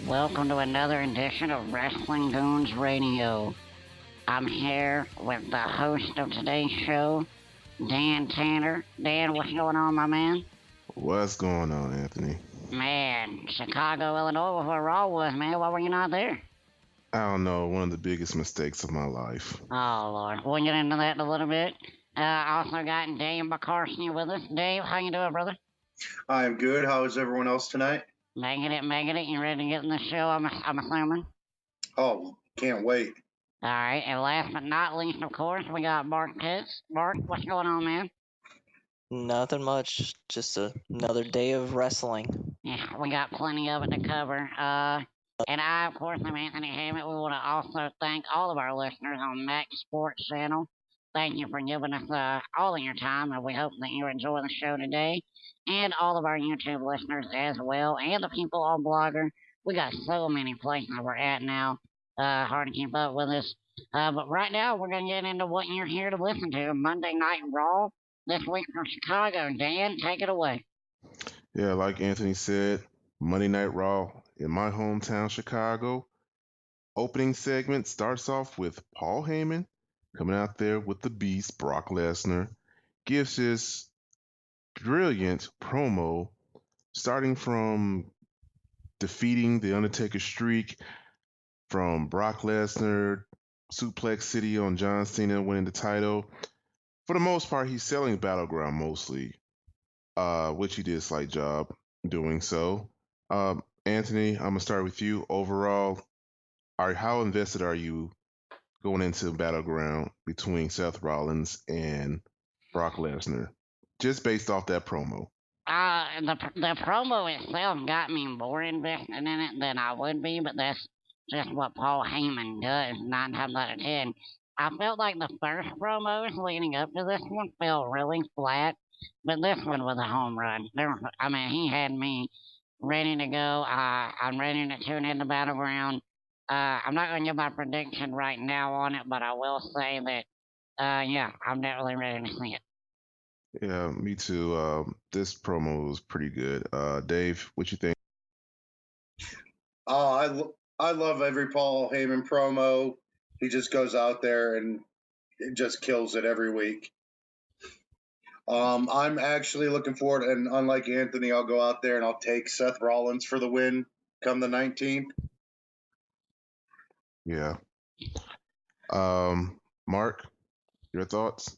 Welcome to another edition of Wrestling Goons Radio. I'm here with the host of today's show, Dan Tanner. Dan, what's going on, my man? What's going on, Anthony? Man, Chicago, Illinois was where Raw was, man. Why were you not there? I don't know, one of the biggest mistakes of my life. Oh, Lord. We'll get into that in a little bit. Also got Dave McCarthy with us. Dave, how you doing, brother? I'm good. How is everyone else tonight? Making it. You ready to get in the show, I'm assuming? Oh, can't wait. All right, and last but not least, of course, we got Mark Pitts. Mark, what's going on, man? Nothing much. Just another day of wrestling. Yeah, we got plenty of it to cover. And I, of course, am Anthony Hammett. We want to also thank all of our listeners on Max Sports Channel. Thank you for giving us all of your time, and we hope that you enjoy the show today. And all of our YouTube listeners as well, and the people on Blogger. We got so many places we're at now. Hard to keep up with us. But right now, we're going to get into what you're here to listen to. Monday Night Raw, this week from Chicago. Dan, take it away. Yeah, like Anthony said, Monday Night Raw in my hometown, Chicago. Opening segment starts off with Paul Heyman coming out there with the Beast, Brock Lesnar. Gives his brilliant promo, starting from defeating the Undertaker streak, from Brock Lesnar, Suplex City on John Cena winning the title. For the most part, he's selling Battleground mostly, which he did a slight job doing so. Anthony, I'm gonna start with you. Overall, how invested are you going into Battleground between Seth Rollins and Brock Lesnar, just based off that promo? The promo itself got me more invested in it than I would be, but that's just what Paul Heyman does 9 times out of 10. I felt like the first promos leading up to this one felt really flat, but this one was a home run. He had me ready to go. I'm ready to tune in the Battleground. I'm not going to give my prediction right now on it, but I will say that, I'm definitely ready to see it. Yeah, me too. This promo was pretty good. Dave, what you think? I love every Paul Heyman promo. He just goes out there and it just kills it every week. I'm actually looking forward, and unlike Anthony, I'll go out there and I'll take Seth Rollins for the win come the 19th. Yeah. Mark, your thoughts?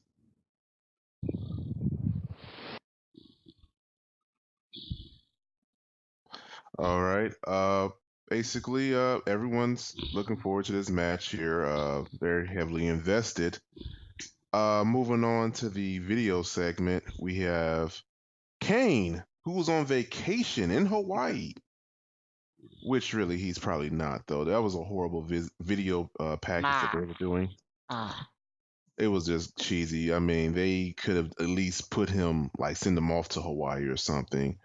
All right. Basically, everyone's looking forward to this match here. Very heavily invested. Moving on to the video segment, we have Kane, who was on vacation in Hawaii. Which really, he's probably not, though. That was a horrible video package that they were doing. It was just cheesy. I mean, they could have at least put him, send him off to Hawaii or something.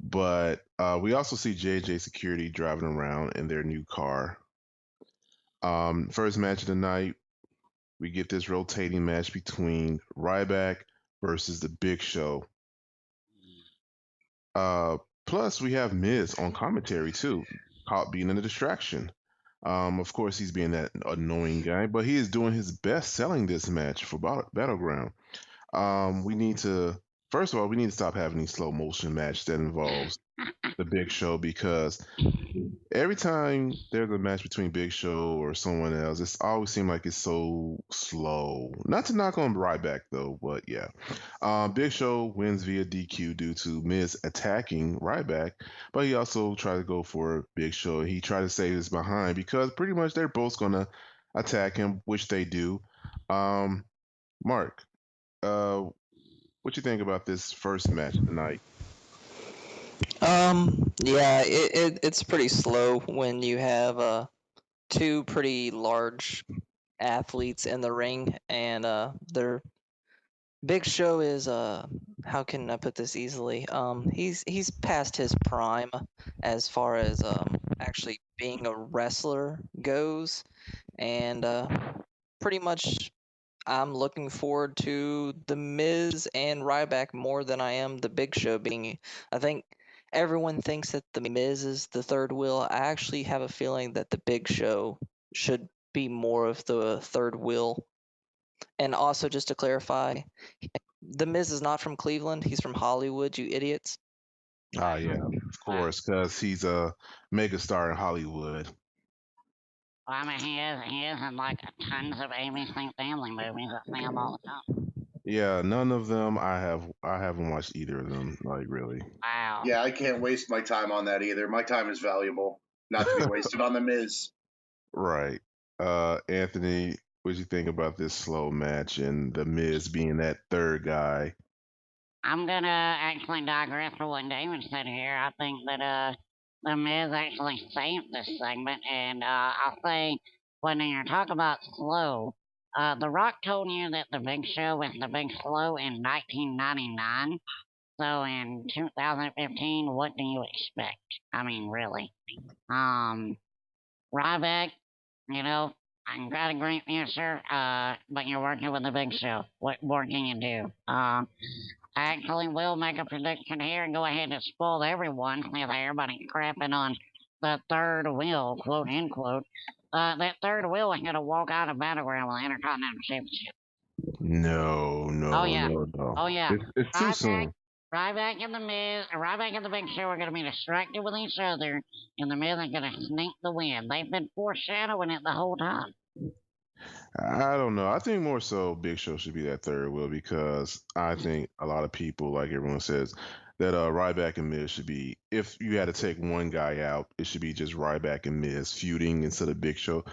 But we also see JJ Security driving around in their new car. First match of the night, we get this rotating match between Ryback versus the Big Show. Plus, we have Miz on commentary too, caught being in a distraction. Of course, he's being that annoying guy, but he is doing his best selling this match for Battleground. First of all, we need to stop having these slow motion matches that involves the Big Show, because every time there's a match between Big Show or someone else, it's always seemed like it's so slow. Not to knock on Ryback though, but yeah. Big Show wins via DQ due to Miz attacking Ryback, but he also tried to go for Big Show. He tried to save his behind because pretty much they're both gonna attack him, which they do. Mark, what you think about this first match tonight? Yeah, it's pretty slow when you have two pretty large athletes in the ring, and their Big Show is how can I put this easily? He's past his prime as far as actually being a wrestler goes, and pretty much I'm looking forward to the Miz and Ryback more than I am the Big Show being. I think everyone thinks that the Miz is the third wheel. I actually have a feeling that the Big Show should be more of the third wheel. And also, just to clarify, the Miz is not from Cleveland. He's from Hollywood, you idiots. Ah, yeah, of course, because he's a megastar in Hollywood. Well, I mean, he is in like tons of Amy St. Family movies. I see him all the time. Yeah, none of them I haven't watched either of them, like really. Wow. Yeah, I can't waste my time on that either. My time is valuable, not to be wasted on the Miz. Right. Anthony, what do you think about this slow match and the Miz being that third guy? I'm gonna actually digress from what Damon said here. I think that the Miz actually saved this segment, and I'll say when you're talking about slow, The Rock told you that the Big Show was the Big Slow in 1999. So in 2015, what do you expect? I mean, really. Ryback, you know, I got a great future, but you're working with the Big Show. What more can you do? I actually will make a prediction here and go ahead and spoil everyone since everybody crapping on the third wheel, quote unquote. That third wheel is going to walk out of Battleground with the Intercontinental Championship. No, Oh, yeah. no. Oh, yeah. It's too soon. Ryback and the Miz, Ryback and the Big Show are going to be distracted with each other, and the Miz are going to sneak the win. They've been foreshadowing it the whole time. I don't know. I think more so Big Show should be that third wheel because I think a lot of people, like everyone says, that Ryback and Miz should be, if you had to take one guy out, it should be just Ryback and Miz feuding instead of Big Show.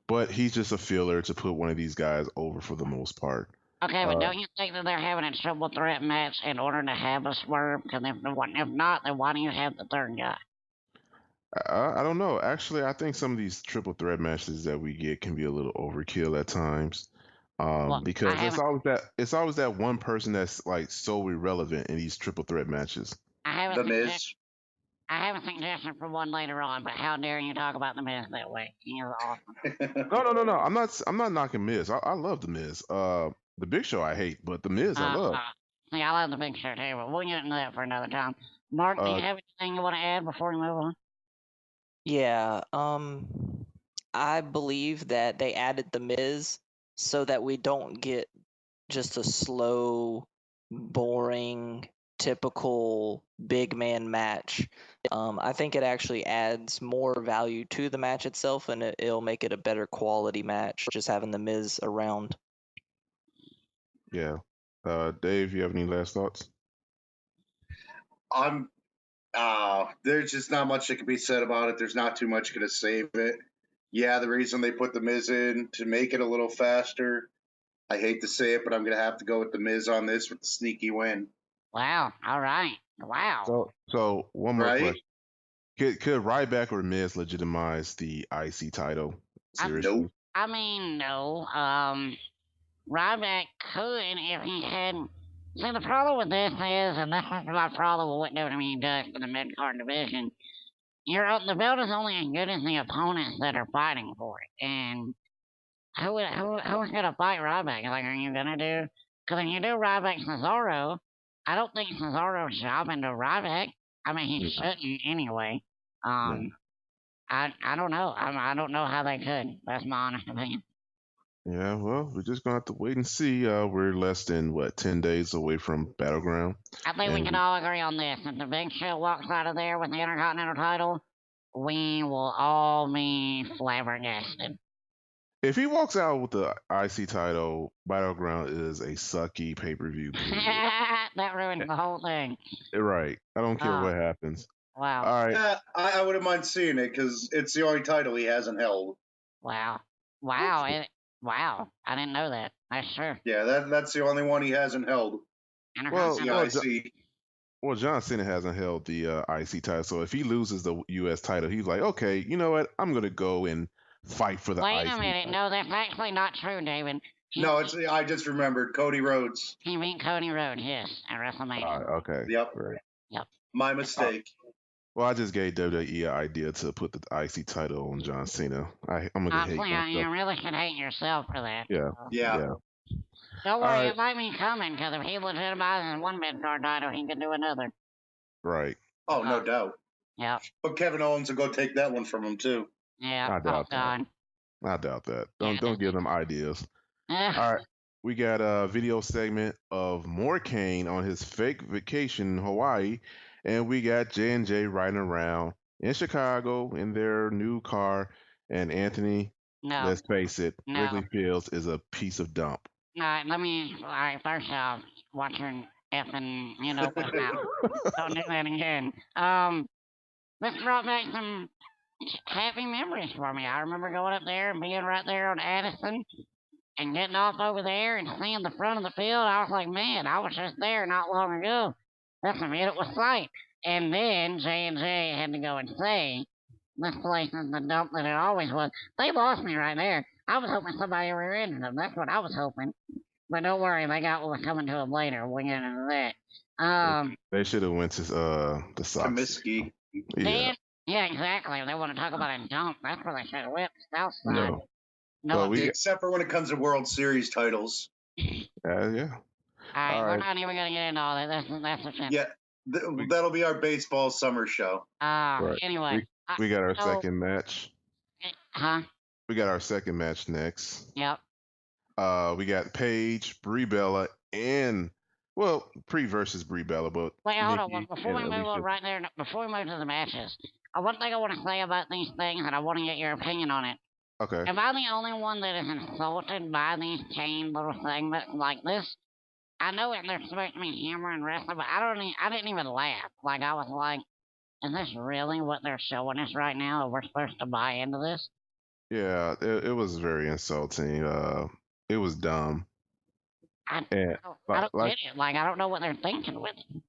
But he's just a filler to put one of these guys over for the most part. Okay, but don't you think that they're having a triple threat match in order to have a swerve? Because if not, then why do you have the third guy? I don't know. Actually, I think some of these triple threat matches that we get can be a little overkill at times. Well, Because it's always that one person that's like so irrelevant in these triple threat matches. The Miz. I have a suggestion for one later on, but how dare you talk about the Miz that way? He's awesome. No. I'm not knocking Miz. I love the Miz. The Big Show I hate, but the Miz I love. See, I love the Big Show too, but we'll get into that for another time. Mark, do you have anything you want to add before we move on? Yeah, I believe that they added the Miz so that we don't get just a slow, boring, typical big man match. I think it actually adds more value to the match itself, and it'll make it a better quality match just having the Miz around. Yeah. Dave, you have any last thoughts? There's just not much that can be said about it. There's not too much going to save it. Yeah, the reason they put the Miz in to make it a little faster. I hate to say it, but I'm going to have to go with the Miz on this with the sneaky win. Wow. All right. Wow. So one more question. Could Ryback or Miz legitimize the IC title? Seriously? Nope. I mean, no. Ryback could if he had. See, the problem with this is, and this is my problem with what WWE does for the mid card division. The belt is only as good as the opponents that are fighting for it, and who's gonna fight Ryback? Like, are you gonna do? Because if you do Ryback Cesaro, I don't think Cesaro's jobbing to Ryback. I mean, he shouldn't anyway. I don't know. I don't know how they could. That's my honest opinion. Yeah, well, we're just gonna have to wait and see. We're less than 10 days away from Battleground. I think we can all agree on this. If the Big Show walks out of there with the Intercontinental title, we will all be flabbergasted. If he walks out with the IC title, Battleground is a sucky pay-per-view. That ruins the whole thing. Right. I don't care what happens. Wow. All right. I wouldn't mind seeing it because it's the only title he hasn't held. Wow. Wow. I didn't know that. That's true. Yeah, that's the only one he hasn't held. Well, IC. Well, John Cena hasn't held the IC title, so if he loses the U.S. title, he's like, okay, you know what? I'm going to go and fight for the IC Wait a minute. title. No, that's actually not true, David. I just remembered Cody Rhodes. He beat Cody Rhodes, yes, at WrestleMania. Okay. Yep. Right. Yep. My mistake. Well, I just gave WWE an idea to put the IC title on John Cena. I'm going to hate myself. You really should hate yourself for that. Yeah. Don't worry, it might be coming, because if he legitimizes one mid-card title, he can do another. Right. Oh, no doubt. Yep. But Kevin Owens will go take that one from him too. Yeah. I Oh doubt that. God. I doubt that. Yeah. Don't give them ideas. Eh, All right. We got a video segment of more Kane on his fake vacation in Hawaii, and we got J&J riding around in Chicago in their new car. And Anthony, no. let's face it, No. Wrigley Fields is a piece of dump. All right. All right. First off, watch your effing, don't do that again. This brought back some happy memories for me. I remember going up there and being right there on Addison and getting off over there and seeing the front of the field. I was like, man, I was just there not long ago. That's a beautiful sight. And then J&J had to go and say, this place is the dump that it always was. They lost me right there. I was hoping somebody rear-ended them. That's what I was hoping. But don't worry, they got what was coming to them later. We'll get into that. They should have went to the Sox. Comiskey. Yeah. Yeah, exactly. If they want to talk about a dump, that's where they should have went. South side. No. No. Well, Except for when it comes to World Series titles. Yeah. All right, All we're right. not even going to get into all that. That's a shame. Yeah, that'll be our baseball summer show. Right. Anyway. We got our second match. Huh? We got our second match next. Yep. We got Paige, Brie Bella, and Pre versus Brie Bella, but Wait, hold on. Nikki Before we and move on Alicia. right there, before we move to the matches, one thing I want to say about these things, and I want to get your opinion on it. Okay. Am I the only one that is insulted by these chain little segments like this? I know they're supposed to be humor and wrestling, but I didn't even laugh. Like, I was like, is this really what they're showing us right now? We're supposed to buy into this? Yeah, it was very insulting. It was dumb. I And don't get it. Like, I don't know what they're thinking with it.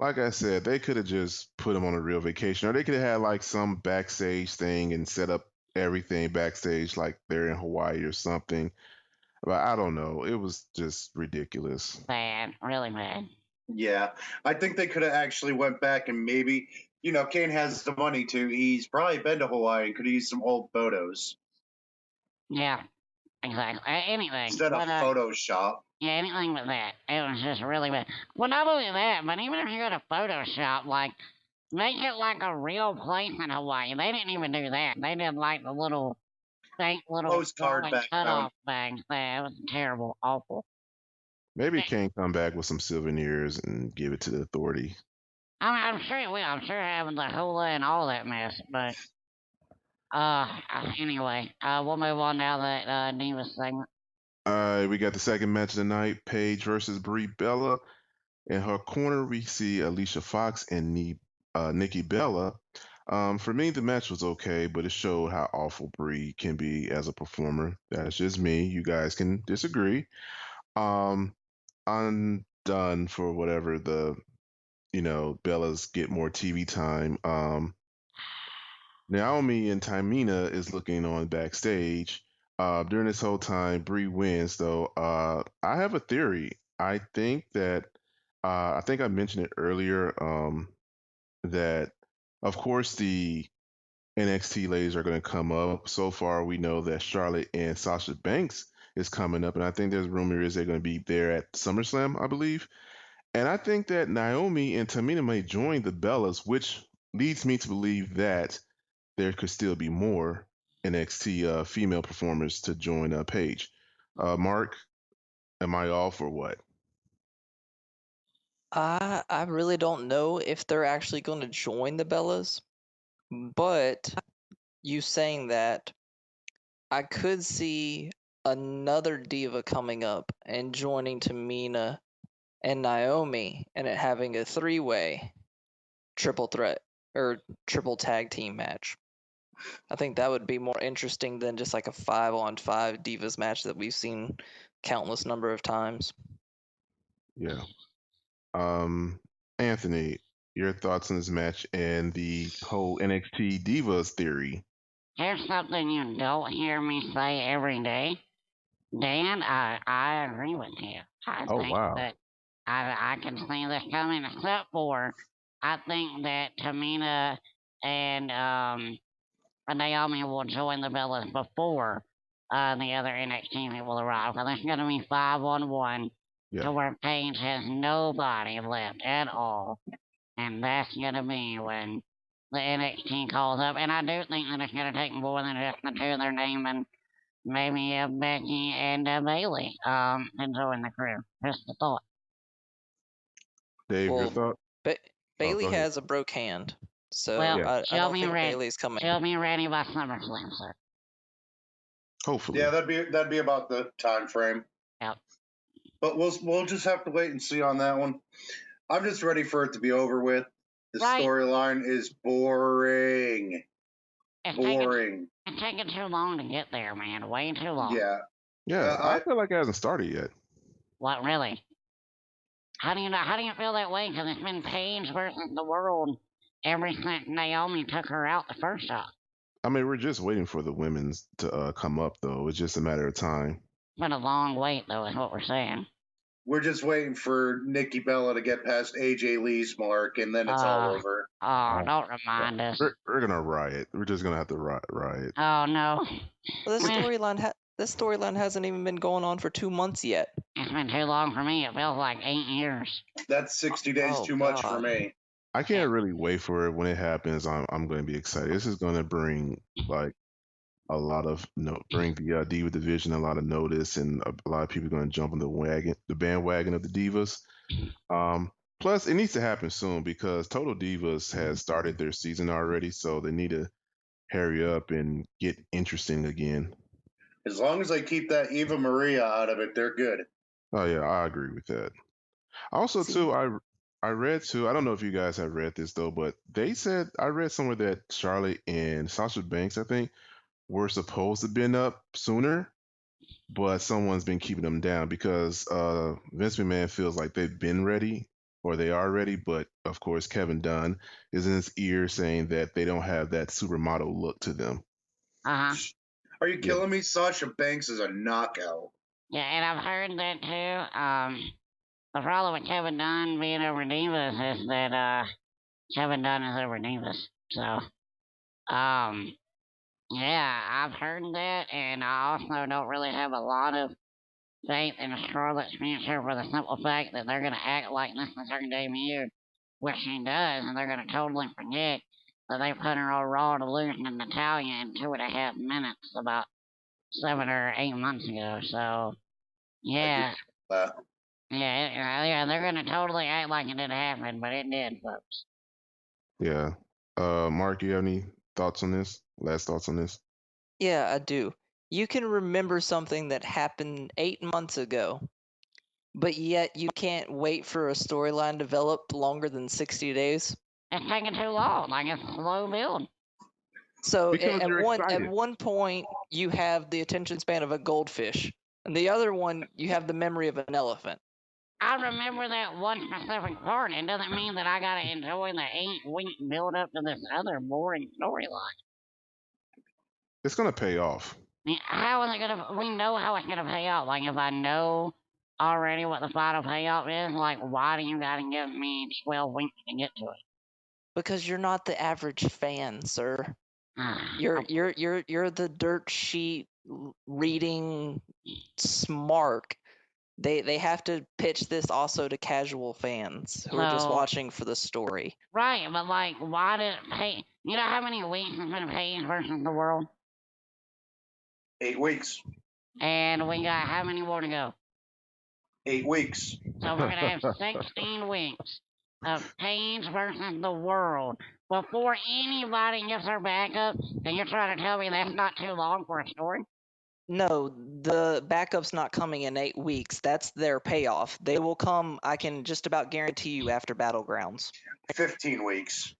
like I said, they could have just put him on a real vacation, or they could have had like some backstage thing and set up everything backstage like they're in Hawaii or something. But I don't know. It was just ridiculous. Bad. Really bad. Yeah, I think they could have actually went back and maybe, Kane has the money to. He's probably been to Hawaii and could use some old photos. Yeah, exactly. Anything. Instead of Photoshop. Yeah, anything with that. It was just really bad. Well, not only that, but even if you go to Photoshop, like, make it like a real place in Hawaii. They didn't even do that. They did like the little fake little Postcard like, background. cutoff things. Yeah, it was terrible, awful. Maybe Kane come back with some souvenirs and give it to the authority. I mean, I'm sure it will. I'm sure having the hula and all that mess, but anyway, we'll move on now to that Divas segment. We got the second match of the night: Paige versus Brie Bella. In her corner, we see Alicia Fox and Nikki Bella. For me, the match was okay, but it showed how awful Brie can be as a performer. That's just me. You guys can disagree. I'm done for whatever Bellas get more TV time. Naomi and Tamina is looking on backstage. During this whole time, Brie wins, though. I have a theory. I think that I think I mentioned it earlier. That of course the NXT ladies are going to come up. So far, we know that Charlotte and Sasha Banks is coming up, and I think there's rumors they're going to be there at SummerSlam, I believe. And I think that Naomi and Tamina may join the Bellas, which leads me to believe that there could still be more NXT female performers to join Paige. Mark, am I off or what? I really don't know if they're actually going to join the Bellas, but you saying that, I could see another diva coming up and joining Tamina and Naomi and it having a three-way triple threat or triple tag team match. I think that would be more interesting than just like a 5-on-5 divas match that we've seen countless number of times. Yeah. Anthony, your thoughts on this match and the whole NXT Divas theory? Here's something you don't hear me say every day. Dan, I agree with you. I think wow. that I can see this coming, except for I think that Tamina and Naomi will join the Bellas before the other NXT people arrive. So there's going to be 5-on-1 to where Paige has nobody left at all. and that's gonna be when the NXT calls up. And I do think that it's gonna take more than just the two they're naming, maybe Becky and Bailey to join the crew. Just a thought. Dave, your Well, thought? ba- Oh, Bailey go ahead. has a broke hand, so Well, Yeah. I she'll don't be think ready. Bailey's coming. She'll be ready by SummerSlam, sir. Hopefully. Yeah, that'd be about the time frame. Yep. But we'll just have to wait and see on that one. I'm just ready for it to be over with. The Right. storyline is boring. It's Boring. taking too long to get there, man. Way too long. Yeah. Yeah, I feel like it hasn't started yet. What really? How do you feel that way? Because it's been Paige versus the world ever since Naomi took her out the first time. I mean, we're just waiting for the women's to come up, though. It's just a matter of time. It's been a long wait, though, is what we're saying. We're just waiting for Nikki Bella to get past AJ Lee's mark, and then it's all over. Oh, don't remind us. We're gonna riot. We're just gonna have to riot. Oh no. Well, this storyline hasn't even been going on for 2 months yet. It's been too long for me. It feels like 8 years. That's 60 days Oh, too much for God. me. I can't really wait for it. When it happens, I'm going to be excited. This is going to bring like a lot of bring the Diva division a lot of notice, and a lot of people are going to jump on the bandwagon of the Divas. Plus, it needs to happen soon because Total Divas has started their season already, so they need to hurry up and get interesting again. As long as they keep that Eva Maria out of it, they're good. Oh yeah, I agree with that. Also, too, I read too. I don't know if you guys have read this though, but they said I read somewhere that Charlotte and Sasha Banks, I think, were supposed to been up sooner, but someone's been keeping them down because Vince McMahon feels like they've been ready or they are ready, but of course Kevin Dunn is in his ear saying that they don't have that supermodel look to them. Uh-huh. Are you killing me? Sasha Banks is a knockout. Yeah, and I've heard that too. The problem with Kevin Dunn being over Divas is that Kevin Dunn is over Divas. So, yeah, I've heard that, and I also don't really have a lot of faith in Charlotte's future for the simple fact that they're going to act like this is her debut, which she does, and they're going to totally forget that they put her on Raw to lose to Natalia in 2.5 minutes about 7 or 8 months ago. So, yeah. Yeah, they're going to totally act like it didn't happen, but it did, folks. Yeah. Mark, you have any thoughts on this? Last thoughts on this? Yeah, I do. You can remember something that happened 8 months ago, but yet you can't wait for a storyline developed longer than 60 days. It's taking too long. Like, it's a slow build. So Because you're at excited. one point you have the attention span of a goldfish, and the other one you have the memory of an elephant. I remember that one specific part. It doesn't mean that I gotta enjoy the 8-week build up to this other boring storyline. It's gonna pay off. How is it gonna? We know how it's gonna pay off. Like, if I know already what the final payoff is, like, why do you gotta give me 12 weeks to get to it? Because you're not the average fan, sir. You're the dirt sheet reading smark. They have to pitch this also to casual fans who are just watching for the story. Right, but like, why did it pay? You know how many weeks it's been Paige versus the world? 8 weeks. And we got how many more to go? 8 weeks. So we're gonna have 16 weeks of Paige versus the world before anybody gets her backup. And you're trying to tell me that's not too long for a story? No, the backup's not coming in 8 weeks. That's their payoff. They will come, I can just about guarantee you, after Battlegrounds. 15 weeks.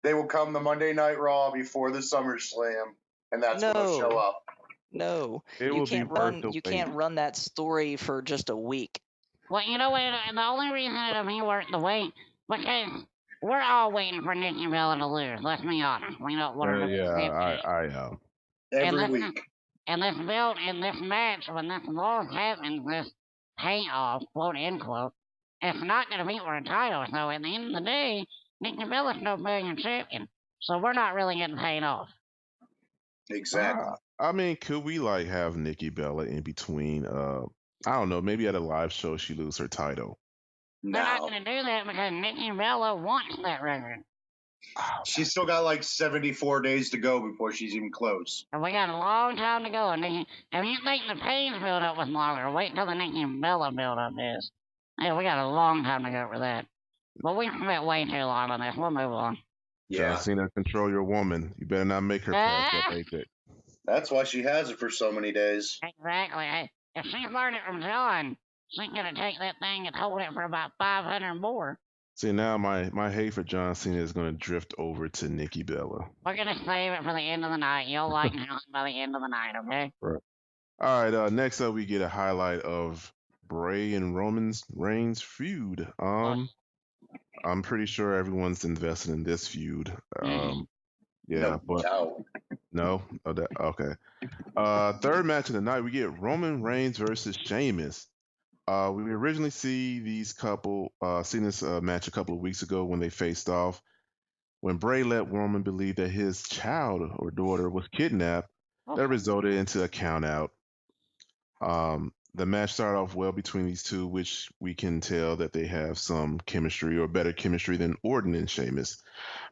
They will come the Monday Night Raw before the SummerSlam, and that's when they'll show up. No, It you will be can't worth the you wait. can't run that story for just a week. Well, you know what? The only reason it'll be worth the wait, because we're all waiting for Nikki Bella to lose. Let's be honest. We don't want her to I Every week. And this build in this match, when this loss happens, this payoff, quote unquote, it's not going to be for a title. So at the end of the day, Nikki Bella's still being a champion. So we're not really getting paid off. Exactly. I mean, could we like have Nikki Bella in between? I don't know. Maybe at a live show she lose her title. They're not No. going to do that because Nikki Bella wants that record. She's still got like 74 days to go before she's even close. And we got a long time to go. And if you think the Payne's build up was longer, wait until the Nikki Bella build up is. Yeah, we got a long time to go for that. But we spent way too long on this. We'll move on. John Cena, control your woman. You better not make her pass that paycheck. That's why she has it for so many days. Exactly. If she learned it from John, she's going to take that thing and hold it for about 500 more. See, now my hate for John Cena is going to drift over to Nikki Bella. We're going to save it for the end of the night. You'll like John by the end of the night, okay? Right. All right. Next up, we get a highlight of Bray and Roman Reigns feud. I'm pretty sure everyone's invested in this feud. Yeah, but no. Okay. Third match of the night, we get Roman Reigns versus Sheamus. We originally seen this match a couple of weeks ago when they faced off. When Bray let Roman believe that his child or daughter was kidnapped, that resulted into a count out. The match started off well between these two, which we can tell that they have some chemistry or better chemistry than Orton and Sheamus.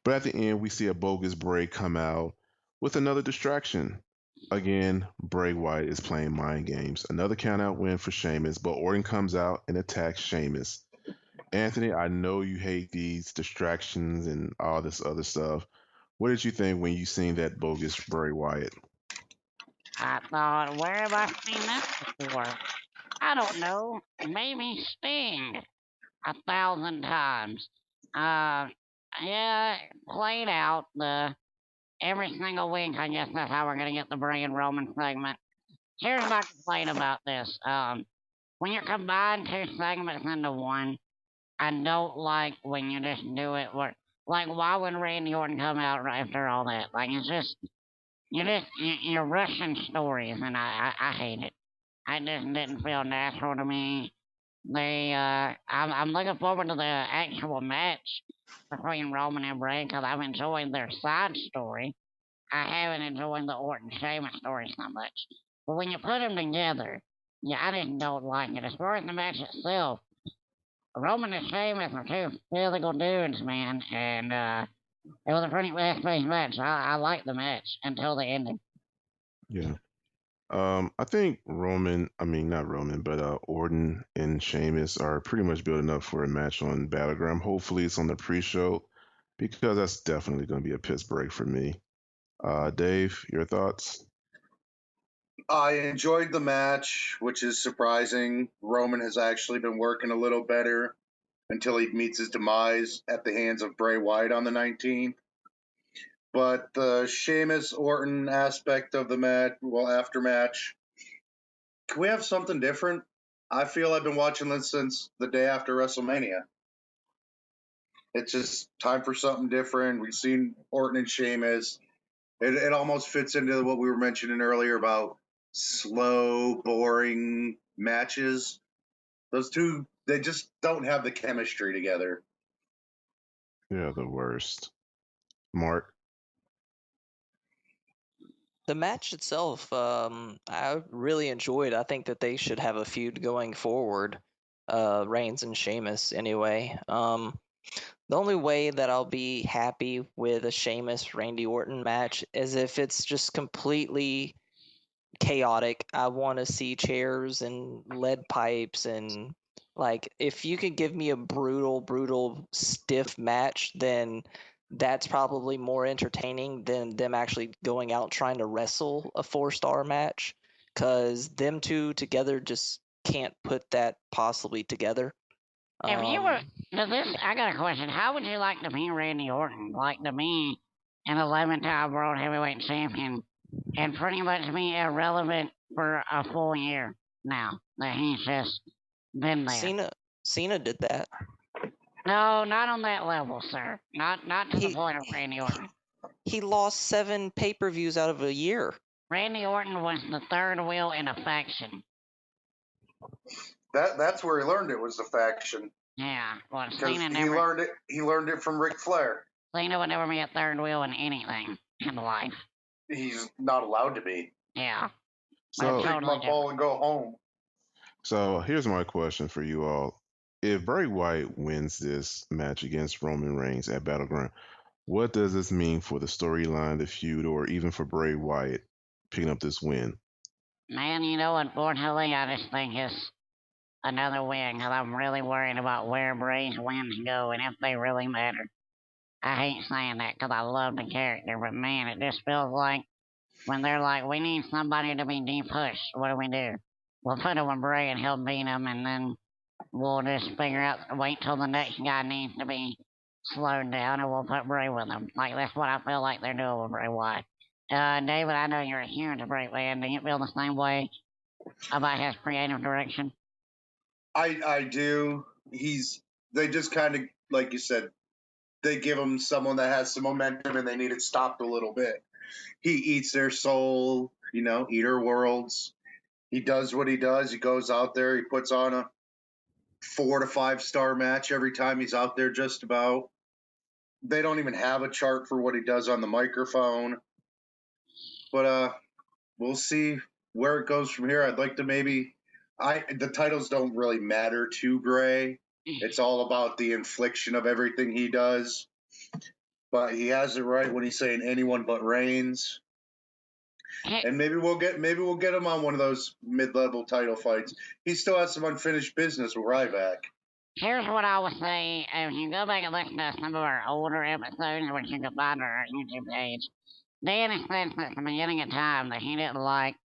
But at the end, we see a bogus Bray come out with another distraction. Again, Bray Wyatt is playing mind games. Another countout win for Sheamus, but Orton comes out and attacks Sheamus. Anthony, I know you hate these distractions and all this other stuff. What did you think when you seen that bogus Bray Wyatt? I thought, where have I seen this before? I don't know. Maybe Sting 1,000 times. Yeah, played out every single week. I guess that's how we're gonna get the Bray and Roman segment. Here's my complaint about this. When you combine two segments into one, I don't like when you just do it. Like, why would Randy Orton come out right after all that? Like, it's just you're rushing stories, and I hate it. I just didn't feel natural to me. I'm looking forward to the actual match between Roman and Bray because I've enjoyed their side story. I haven't enjoyed the Orton Sheamus story so much. But when you put them together, yeah, I just don't like it. As far as the match itself, Roman and Sheamus are two physical dudes, man, and it was a pretty fast-paced match. I liked the match until the ending. Yeah. I think Orton and Sheamus are pretty much building up for a match on Battleground. Hopefully it's on the pre-show because that's definitely going to be a piss break for me. Dave, your thoughts? I enjoyed the match, which is surprising. Roman has actually been working a little better until he meets his demise at the hands of Bray Wyatt on the 19th. But the Sheamus Orton aspect of the match, after match, can we have something different? I feel I've been watching this since the day after WrestleMania. It's just time for something different. We've seen Orton and Sheamus. It almost fits into what we were mentioning earlier about slow, boring matches. Those two, they just don't have the chemistry together. Yeah, the worst. Mark? The match itself, I really enjoyed. I think that they should have a feud going forward, Reigns and Sheamus anyway. The only way that I'll be happy with a Sheamus Randy Orton match is if it's just completely chaotic. I want to see chairs and lead pipes and like if you could give me a brutal stiff match, then that's probably more entertaining than them actually going out trying to wrestle a 4-star match, because them two together just can't put that possibly together. If you were, I got a question. How would you like to be Randy Orton? Like to be an 11-time World Heavyweight Champion and pretty much be irrelevant for a full year now that he's just been there. Cena did that. No, not on that level, sir. Not to the point of Randy Orton. He lost 7 pay-per-views out of a year. Randy Orton was the third wheel in a faction. That's where he learned it, was the faction. Yeah, well, Cena never. He learned it from Ric Flair. Cena would never be a third wheel in anything in life. He's not allowed to be. Yeah. So take my ball and go home. So here's my question for you all: if Bray Wyatt wins this match against Roman Reigns at Battleground, what does this mean for the storyline, the feud, or even for Bray Wyatt picking up this win? Man, you know, unfortunately, I just think it's another win because I'm really worried about where Bray's wins go and if they really matter. I hate saying that because I love the character, but man, it just feels like when they're like, we need somebody to be de-pushed, what do? We'll put him with Bray and he'll beat him, and then we'll just figure out, wait till the next guy needs to be slowed down, and we'll put Bray with him. Like, that's what I feel like they're doing with Bray Wyatt. David, I know you're a huge Bray fan. Do you feel the same way about his creative direction? I do. They just kind of, like you said, they give him someone that has some momentum and they need it stopped a little bit. He eats their soul, eater worlds. He does what he does. He goes out there, he puts on a 4 to 5 star match every time he's out there, just about. They don't even have a chart for what he does on the microphone. But we'll see where it goes from here. I'd like to the titles don't really matter to Bray. It's all about the infliction of everything he does. But he has it right when he's saying anyone but Reigns. And maybe we'll get him on one of those mid-level title fights. He still has some unfinished business with Ryback. Here's what I would say. If you go back and listen to some of our older episodes, which you can find on our YouTube page, Dan has said since the beginning of time that he didn't like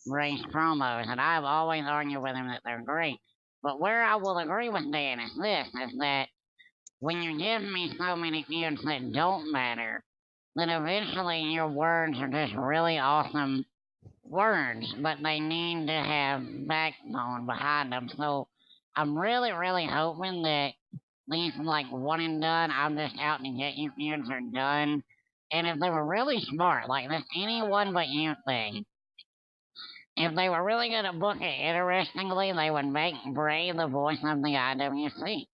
Ray's promos, and I've always argued with him that they're great. But where I will agree with Dan is that when you give me so many feuds that don't matter, then eventually your words are just really awesome words, but they need to have backbone behind them. So I'm really, really hoping that these like one and done, I'm just out to get you feuds are done. And if they were really smart, like this anyone but you thing, if they were really going to book it interestingly, they would make Bray the voice of the IWC.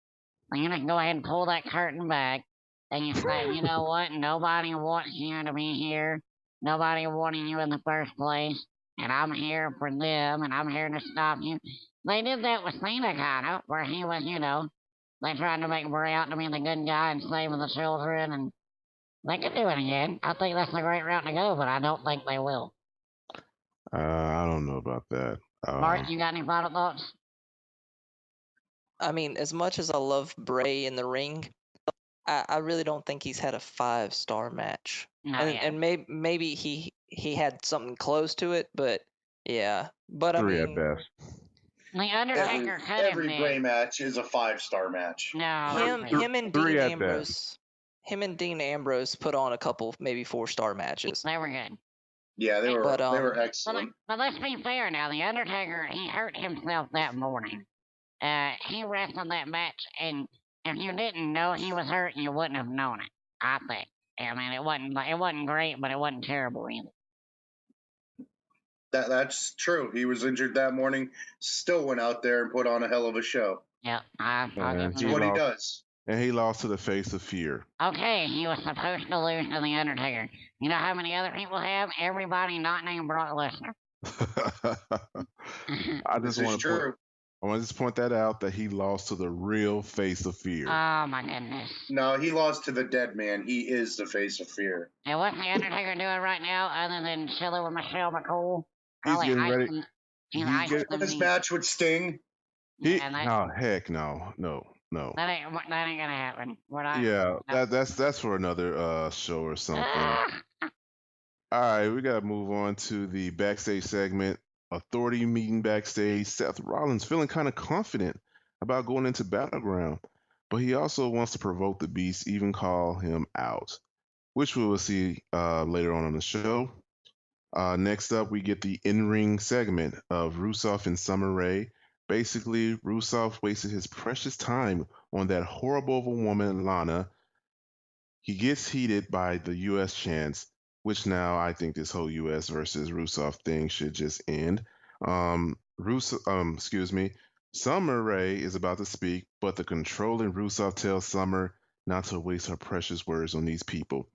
You just go ahead and pull that curtain back, and you say, you know what? Nobody wants you to be here. Nobody wanted you in the first place, and I'm here for them, and I'm here to stop you. They did that with Cena, kind of, where he was, they tried to make Bray out to be the good guy and save the children, and they could do it again. I think that's a great route to go, but I don't think they will. I don't know about that. Mark, you got any final thoughts? I mean, as much as I love Bray in the ring, I really don't think he's had a 5-star match. And maybe he had something close to it, but yeah. But 3 I mean, at best. The Undertaker every Bray match is a 5-star match. No, him and Dean Ambrose, Dean Ambrose put on a couple maybe 4-star matches. They were good. Yeah, they were excellent. But let's be fair now. The Undertaker, he hurt himself that morning. He wrestled that match, and if you didn't know he was hurt, you wouldn't have known it. I think. I mean, it wasn't great, but it wasn't terrible either. That's true. He was injured that morning. Still went out there and put on a hell of a show. Yeah, that's what he does. And he lost to the Face of Fear. Okay, he was supposed to lose to the Undertaker. You know how many other people have? Everybody not named Brock Lesnar. I want to just point that out that he lost to the real Face of Fear. Oh my goodness. No, he lost to the dead man. He is the Face of Fear. And what's the Undertaker doing right now other than chilling with Michelle McCool? He's getting ready. This match with Sting. No, heck no. That ain't gonna happen. That's for another show or something. All right, we gotta move on to the backstage segment. Authority meeting backstage. Seth Rollins feeling kind of confident about going into Battleground, but he also wants to provoke the Beast, even call him out, which we will see later on in the show. Next up, we get the in-ring segment of Rusev and Summer Rae. Basically, Rusev wasted his precious time on that horrible of a woman, Lana. He gets heated by the U.S. chants, which now I think this whole U.S. versus Rusev thing should just end. Summer Rae is about to speak, but the controlling Rusev tells Summer not to waste her precious words on these people.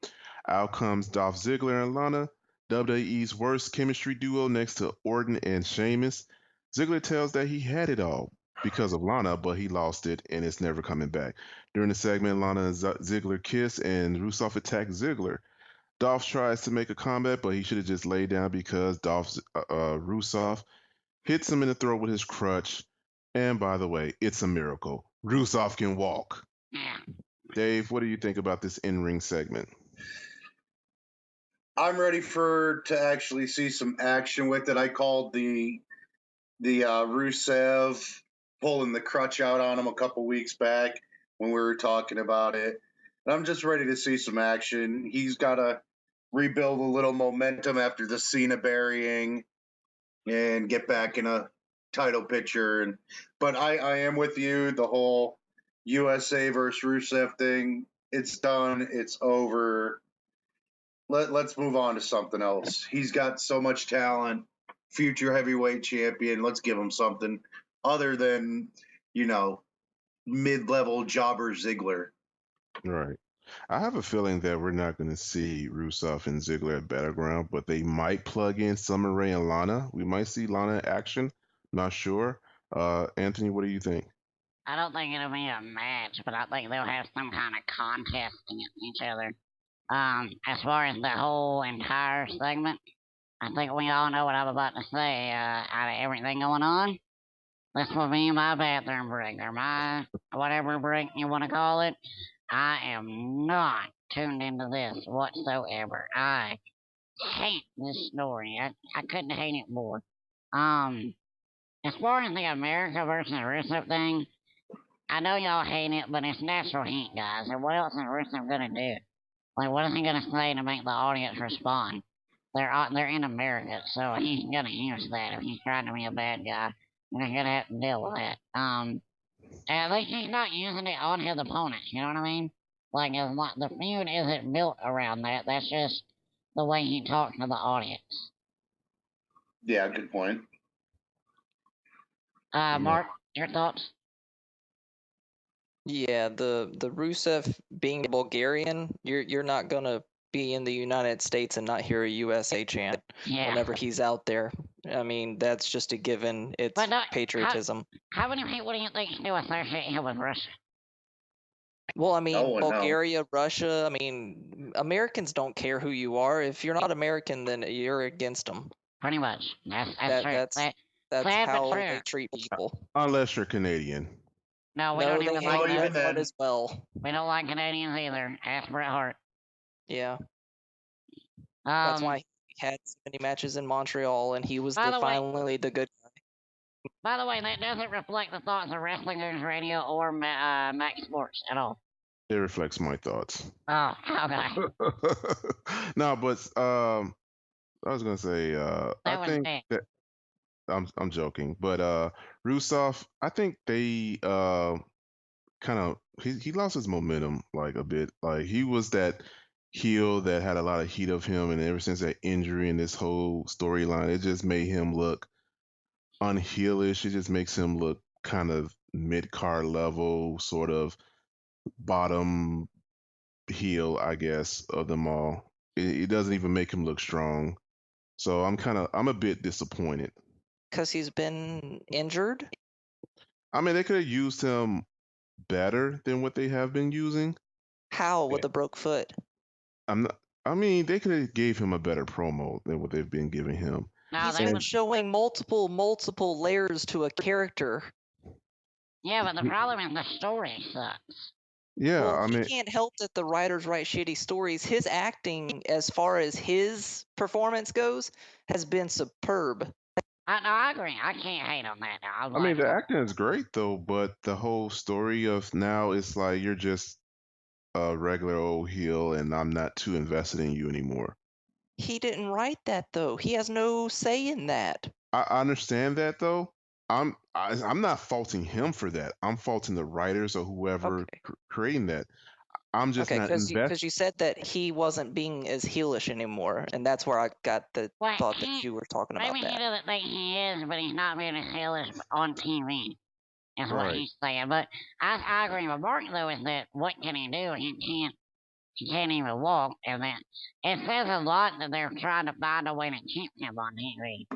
Out comes Dolph Ziggler and Lana, WWE's worst chemistry duo next to Orton and Sheamus. Ziggler tells that he had it all, because of Lana, but he lost it and it's never coming back. During the segment, Lana and Ziggler kiss and Rusev attacks Ziggler. Dolph tries to make a comeback, but he should have just laid down because Rusev hits him in the throat with his crutch. And by the way, it's a miracle. Rusev can walk. Yeah. Dave, what do you think about this in-ring segment? I'm ready to actually see some action with it. I called the Rusev pulling the crutch out on him a couple weeks back when we were talking about it. And I'm just ready to see some action. He's got to rebuild a little momentum after the Cena burying and get back in a title picture. But I am with you. The whole USA versus Rusev thing, it's done. It's over. Let's move on to something else. He's got so much talent, future heavyweight champion. Let's give him something other than, mid-level jobber Ziggler. Right. I have a feeling that we're not going to see Rusev and Ziggler at Battleground, but they might plug in Summer Rae and Lana. We might see Lana in action. Not sure. Anthony, what do you think? I don't think it'll be a match, but I think they'll have some kind of contest against each other. As far as the whole entire segment, I think we all know what I'm about to say. Out of everything going on, this will be my bathroom break, or my whatever break you want to call it. I am not tuned into this whatsoever. I hate this story. I couldn't hate it more. As far as the America versus Rusev thing, I know y'all hate it, but it's natural heat, guys. And what else is Rusev gonna do? Like, what is he gonna say to make the audience respond? They're in America, so he's gonna use that if he's trying to be a bad guy. And he's gonna have to deal with that. At least he's not using it on his opponents. You know what I mean? Like, the feud isn't built around that. That's just the way he talks to the audience. Yeah, good point. Mark, your thoughts? Yeah, the Rusev being Bulgarian, you're not gonna be in the United States and not hear a USA chant whenever he's out there. I mean, that's just a given. It's patriotism. How many people do you think still associate him with Russia? Well, I mean, Bulgaria, Russia, I mean, Americans don't care who you are. If you're not American, then you're against them. Pretty much. That's true. That's how they treat people. Unless you're Canadian. No, we don't even like that as well. We don't like Canadians either. Ask Bret Hart. Yeah. That's why he had so many matches in Montreal, and he was finally the good guy. By the way, that doesn't reflect the thoughts of Wrestling Goons Radio or Max Sports at all. It reflects my thoughts. Oh, okay. No, but I was gonna say I think that I'm joking, but Rusev, I think they kind of he lost his momentum like a bit. Like he was that heel that had a lot of heat of him, and ever since that injury and this whole storyline, it just made him look unheelish. It just makes him look kind of mid-card level, sort of bottom heel, I guess, of them all. It doesn't even make him look strong. So I'm a bit disappointed. Because he's been injured? I mean, they could have used him better than what they have been using. How? With a broke foot? I mean, they could have gave him a better promo than what they've been giving him. He's been showing multiple layers to a character. Yeah, but the problem is the story sucks. Yeah, well, I mean, he can't help that the writers write shitty stories. His acting, as far as his performance goes, has been superb. I agree. I can't hate on that. I mean, the acting is great though, but the whole story of now it's like you're just a regular old heel, and I'm not too invested in you anymore. He didn't write that though. He has no say in that. I understand that though. I'm not faulting him for that. I'm faulting the writers or whoever creating that. I'm just not invested. Because you said that he wasn't being as heelish anymore, and that's where I got the thought that you were talking about that. Maybe he doesn't think he is, but he's not being as heelish on TV. Is what he's saying. But I agree with Mark though, is that what can he do? He can't even walk, and then it says a lot that they're trying to find a way to keep him on TV.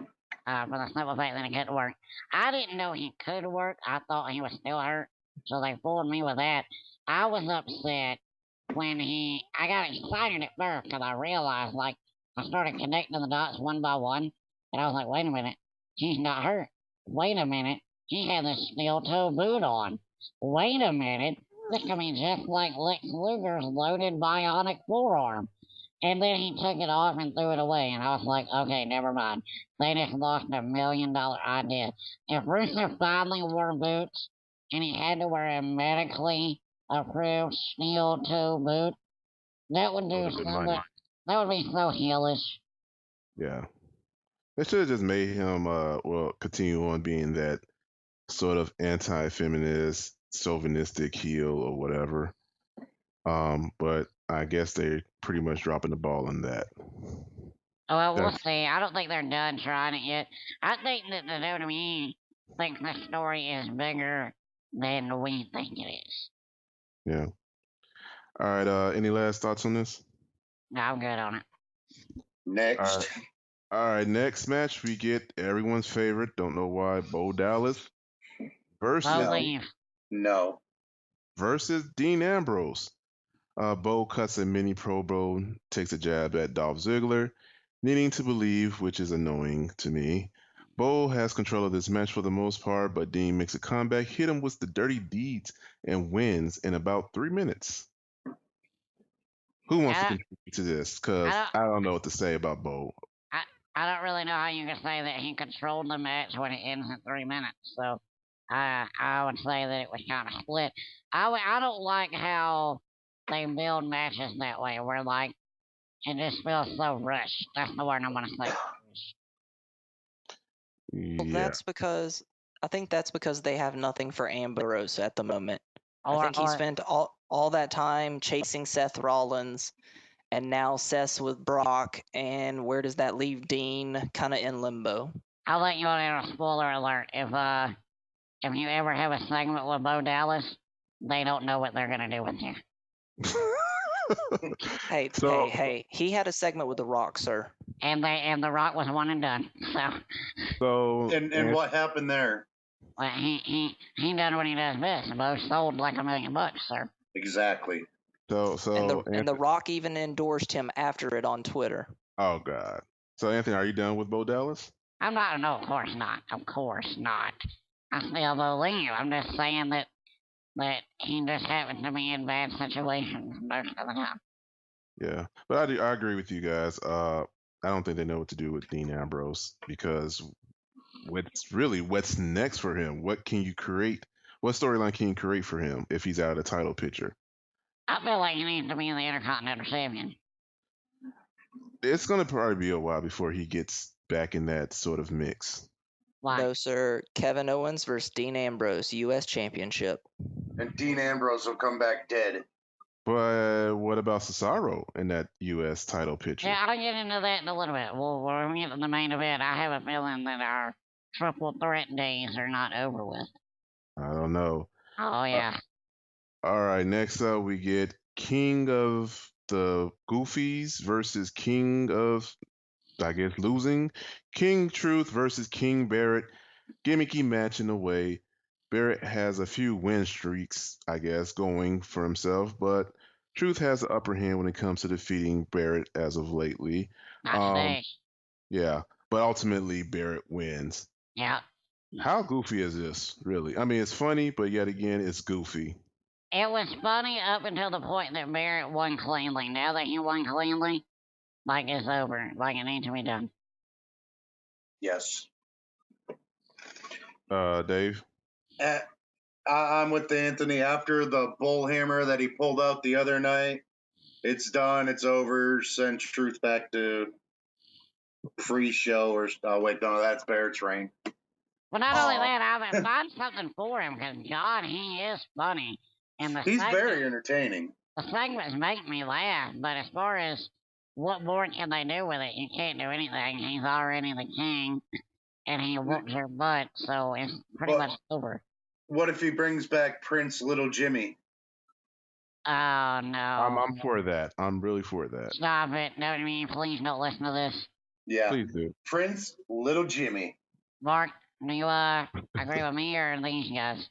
for the simple fact that he couldn't work. I didn't know he could work. I thought he was still hurt, so they fooled me with that. I was upset when I got excited at first because I realized, like, I started connecting the dots one by one, and I was like, wait a minute, he's not hurt. Wait a minute, he had a steel toe boot on. Wait a minute, this could be just like Lex Luger's loaded bionic forearm. And then he took it off and threw it away, and I was like, okay, never mind. They just lost $1 million idea. If Rusev finally wore boots, and he had to wear a medically approved steel toe boot, that would do so. That would be so heelish. Yeah. They should have just made him, continue on being that sort of anti-feminist, chauvinistic heel or whatever. But I guess they're pretty much dropping the ball on that. Oh, well, we'll see. I don't think they're done trying it yet. I think that the WWE thinks the story is bigger than we think it is. Yeah. All right. Any last thoughts on this? No, I'm good on it. Next. All right. Next match, we get everyone's favorite. Don't know why. Bo Dallas versus versus Dean Ambrose. Bo cuts a mini promo, takes a jab at Dolph Ziggler, needing to believe, which is annoying to me. Bo has control of this match for the most part, but Dean makes a comeback, hit him with the dirty deeds, and wins in about 3 minutes. Who wants to contribute to this? Because I don't know what to say about Bo. I don't really know how you can say that he controlled the match when it ends in 3 minutes. So I would say that it was kind of split. I don't like how they build matches that way, where like it just feels so rushed. That's the word I'm gonna say. Well, I think that's because they have nothing for Ambrose at the moment. I think he spent all that time chasing Seth Rollins, and now Seth's with Brock, and where does that leave Dean? Kind of in limbo. I'll let you on a spoiler alert. If you ever have a segment with Bo Dallas, they don't know what they're gonna do with you. Hey! He had a segment with The Rock, sir. And The Rock was one and done. And what happened there? Well, he done what he does best. Bo sold like $1 million, sir. Exactly. And The Rock even endorsed him after it on Twitter. Oh God. So Anthony, are you done with Bo Dallas? I'm not. No, of course not. Of course not. I still believe. I'm just saying that he just happens to be in bad situations most of the time. Yeah, but I agree with you guys. I don't think they know what to do with Dean Ambrose, because what's next for him? What can you create? What storyline can you create for him if he's out of the title picture? I feel like he needs to be the Intercontinental Champion. It's gonna probably be a while before he gets back in that sort of mix. Why? No, sir. Kevin Owens versus Dean Ambrose, U.S. Championship. And Dean Ambrose will come back dead. But what about Cesaro in that U.S. title picture? Yeah, I'll get into that in a little bit. Well, when we get to the main event, I have a feeling that our triple threat days are not over with. I don't know. Oh, yeah. All right, next up we get King of the Goofies versus King of, I guess, losing. King Truth versus King Barrett. Gimmicky match in a way. Barrett has a few win streaks, I guess, going for himself, but Truth has the upper hand when it comes to defeating Barrett as of lately. Not today. Yeah, but ultimately Barrett wins. Yeah. How goofy is this, really? I mean, it's funny, but yet again, it's goofy. It was funny up until the point that Barrett won cleanly. Now that he won cleanly, like it's over. Like it needs to be done. Yes. Dave? I'm with Anthony. After the bull hammer that he pulled out the other night, it's done. It's over. Send Truth back to free show or wait, no, that's Barrett's reign. Well, not only that, I've found something for him because God, he is funny, and he's very entertaining. The segments make me laugh, but as far as what more can they do with it, you can't do anything. He's already the king, and he whoops your butt, so it's pretty much over. What if he brings back Prince Little Jimmy? Oh, no. I'm for that. I'm really for that. Stop it. No, I mean, please don't listen to this. Yeah. Please do. Prince, Little Jimmy. Mark, do you agree with me or these guys?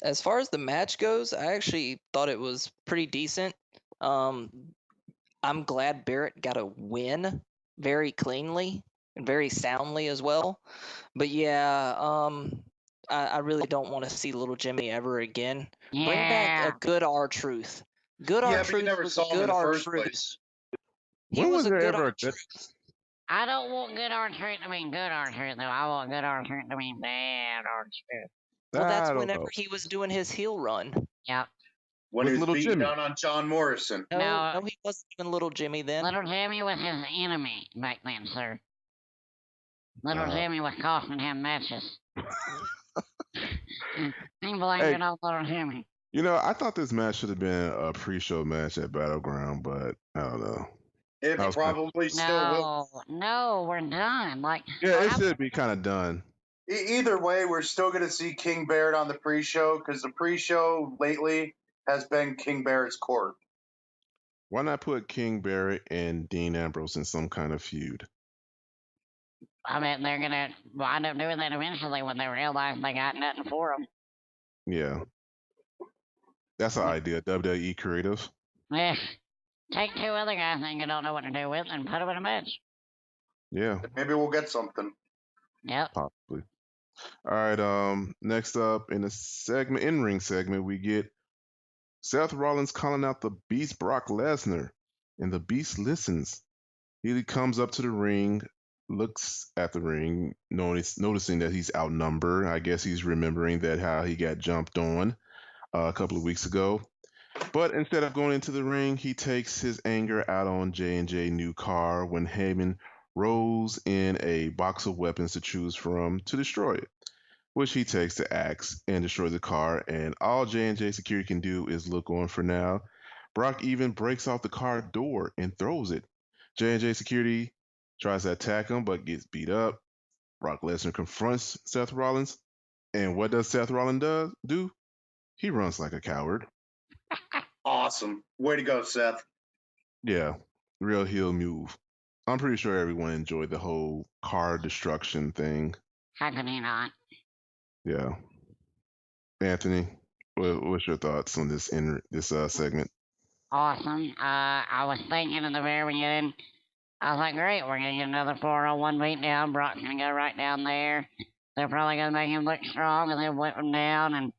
As far as the match goes, I actually thought it was pretty decent. I'm glad Barrett got a win very cleanly and very soundly as well. But yeah, I really don't want to see Little Jimmy ever again. Bring back a Yeah. good R-Truth. Good Yeah, but you R-Truth never was saw a him in good the first R-Truth. place. He When was was a there good ever a good? R-Truth. I don't want good R-Truth to mean good R-Truth, though. I want good R-Truth to mean bad R-Truth. Well, that's I don't whenever know. he was doing his heel run. Yep. When With he was Little beating Jimmy. down on John Morrison. No, No. he wasn't even Little Jimmy then. Little Jimmy was his enemy back then, sir. Little Uh, Jimmy was costing him matches. He blamed Hey. it on Little Jimmy. You know, I thought this match should have been a pre-show match at Battleground, but I don't know. It I was probably still will. No, we're done. Like, Yeah, it how- should be kind of done. Either way, we're still going to see King Barrett on the pre-show because the pre-show lately has been King Barrett's court. Why not put King Barrett and Dean Ambrose in some kind of feud? I mean, they're gonna wind up doing that eventually when they realize they got nothing for them. Yeah. That's an idea, WWE creative. Yeah. Take two other guys that you don't know what to do with and put them in a match. Yeah, Maybe we'll get something. Yep. possibly. All right, next up in the segment, in-ring segment, we get Seth Rollins calling out the Beast Brock Lesnar, and the Beast listens. He comes up to the ring, looks at the ring, noticing that he's outnumbered. I guess he's remembering that how he got jumped on a couple of weeks ago. But instead of going into the ring, he takes his anger out on J&J new car when Heyman rolls in a box of weapons to choose from to destroy it, which he takes the axe and destroys the car, and all J&J security can do is look on for now. Brock even breaks off the car door and throws it. J&J security tries to attack him but gets beat up. Brock Lesnar confronts Seth Rollins, and what does Seth Rollins do? He runs like a coward. Awesome. Way to go, Seth. Yeah, real heel move. I'm pretty sure everyone enjoyed the whole car destruction thing. How could he not? Yeah. Anthony, what's your thoughts on this segment? Awesome. I was thinking in the very beginning, I was like, great, we're gonna get another 4-on-1 beatdown. Brock's gonna go right down there. They're probably gonna make him look strong and then whip him down, and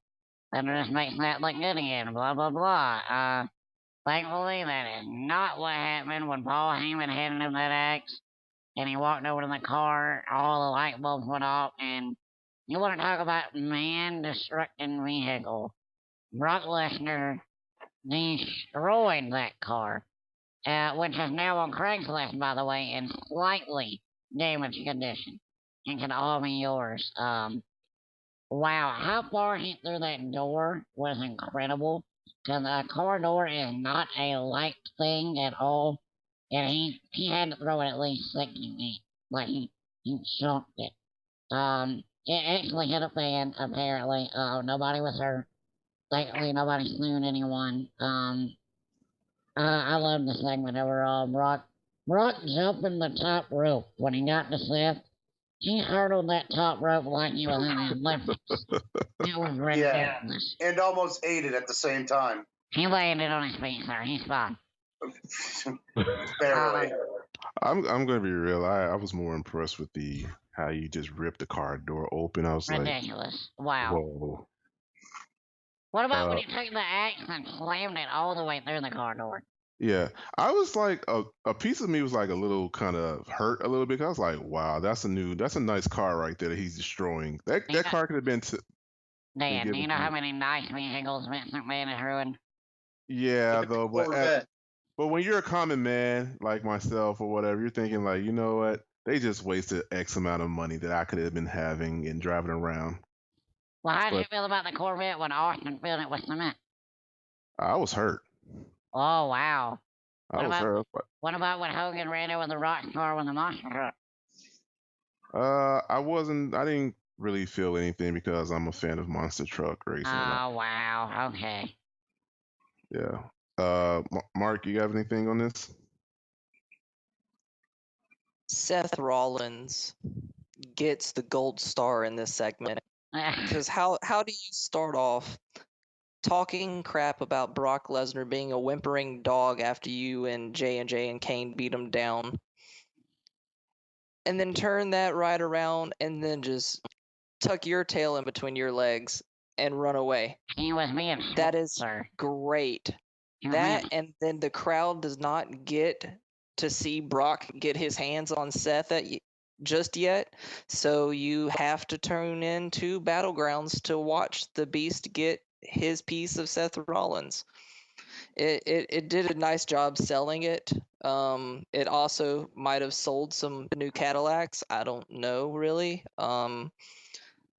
then it just makes that look good again. Blah blah blah. Thankfully, that is not what happened when Paul Heyman handed him that axe, and he walked over to the car. All the light bulbs went off, and you want to talk about man-destructing vehicle? Brock Lesnar destroyed that car, which is now on Craigslist, by the way, in slightly damaged condition, and can all be yours. Wow, how far he threw that door was incredible, because a car door is not a light thing at all, and he had to throw it at least 60 feet. Like, he chunked it. It actually hit a fan, apparently. Nobody was hurt. Thankfully, nobody sued anyone. I love the segment overall. Brock jumping the top rope when he got to Seth. He hurdled that top rope like he was in the Olympics. It was ridiculous. And almost ate it at the same time. He landed on his feet, sir. He's fine. Barely. I'm gonna be real. I was more impressed with how you just ripped the car door open. I was Ridiculous. like, Wow. whoa. What about when he took the axe and slammed it all the way through the car door? Yeah, I was like a piece of me was like a little kind of hurt a little bit. 'Cause I was like, wow, that's a nice car right there that he's destroying. That car could have been. Dan, do you know how many nice vehicles Vince McMahon has ruined? Yeah, though, but when you're a common man like myself or whatever, you're thinking like, you know what? They just wasted X amount of money that I could have been having and driving around. Well, how did you feel about the Corvette when Austin filled it with cement? I was hurt. Oh, wow. I was hurt. What about when Hogan ran over the rock car with the monster truck? I didn't really feel anything because I'm a fan of monster truck racing. Oh, wow. Okay. Yeah. Mark, you have anything on this? Seth Rollins gets the gold star in this segment. Because how do you start off talking crap about Brock Lesnar being a whimpering dog after you and J&J and Kane beat him down, and then turn that right around and then just tuck your tail in between your legs and run away? He was being That is sir. great. He was That, being- and then the crowd does not get to see Brock get his hands on Seth just yet, so you have to tune in to Battlegrounds to watch the Beast get his piece of Seth Rollins. It did a nice job selling it. It also might have sold some new Cadillacs. I don't know really.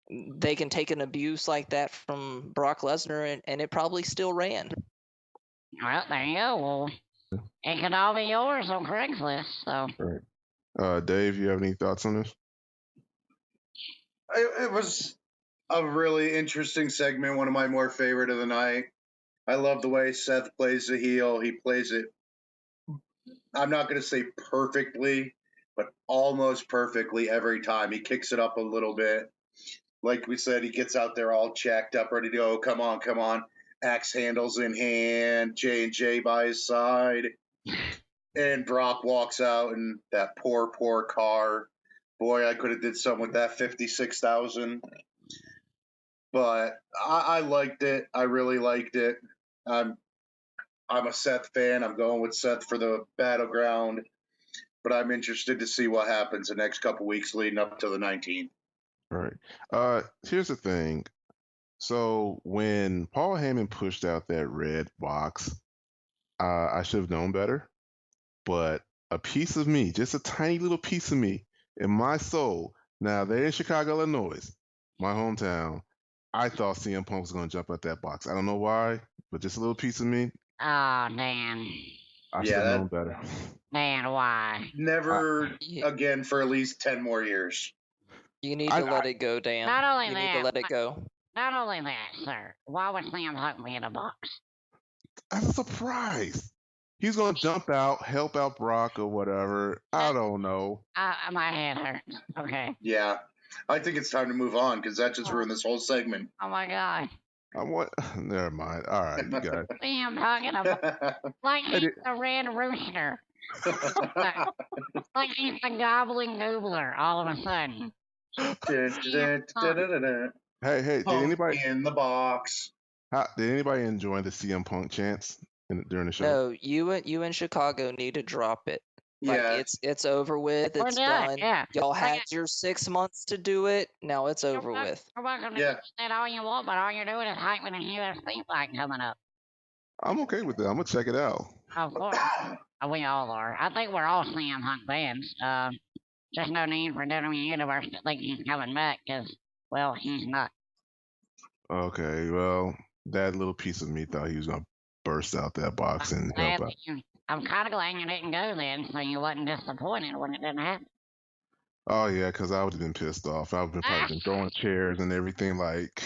They can take an abuse like that from Brock Lesnar, and it probably still ran. Well, there you go. Well, it could all be yours on Craigslist. So Right. Dave, you have any thoughts on this? It was a really interesting segment, one of my more favorite of the night. I love the way Seth plays the heel. He plays it, I'm not going to say perfectly, but almost perfectly every time. He kicks it up a little bit. Like we said, he gets out there all jacked up, ready to go. Come on, come on. Axe handles in hand, J&J by his side. And Brock walks out in that poor car. Boy, I could have did something with that 56,000. But I liked it. I really liked it. I'm a Seth fan. I'm going with Seth for the Battleground. But I'm interested to see what happens the next couple weeks leading up to the 19th. All right. Here's the thing. So when Paul Heyman pushed out that red box, I should have known better. But a piece of me, just a tiny little piece of me, in my soul, now they're in Chicago, Illinois, my hometown, I thought CM Punk was going to jump out that box. I don't know why, but just a little piece of me, oh, Dan. I should have known better. Dan, why? Never again for at least 10 more years. You need to let it go, Dan. Not only you that, need to let it go. Not only that, sir. Why would CM Punk be in a box? That's a surprise. He's going to jump out, help out Brock or whatever. I don't know. My head hurts. Okay. Yeah. I think it's time to move on because that just ruined this whole segment. Oh, my God. Never mind. All right, you got it. CM Punk in a box. Like he's the Red Rooster. Like he's the Gobbling Goobler all of a sudden. Hey, did anybody in the box? Did anybody enjoy the CM Punk chants during the show? No, you in Chicago need to drop it. Like, Yeah, it's over with. We're It's done, done. yeah. Y'all had your 6 months to do it. Now it's over with. You're welcome to Yeah. say that all you want, but all you're doing is hyping a UFC fight coming up. I'm okay with that. I'm gonna check it out. Of course. We all are. I think we're all CM Punk fans. Just no need for WWE Universe to think he's coming back, because, well, he's not. Okay, well, that little piece of me thought he was gonna burst out that box and help out. I'm kind of glad you didn't go then, so you wasn't disappointed when it didn't happen. Oh yeah, because I would have been pissed off. I would have probably been throwing chairs and everything. Like,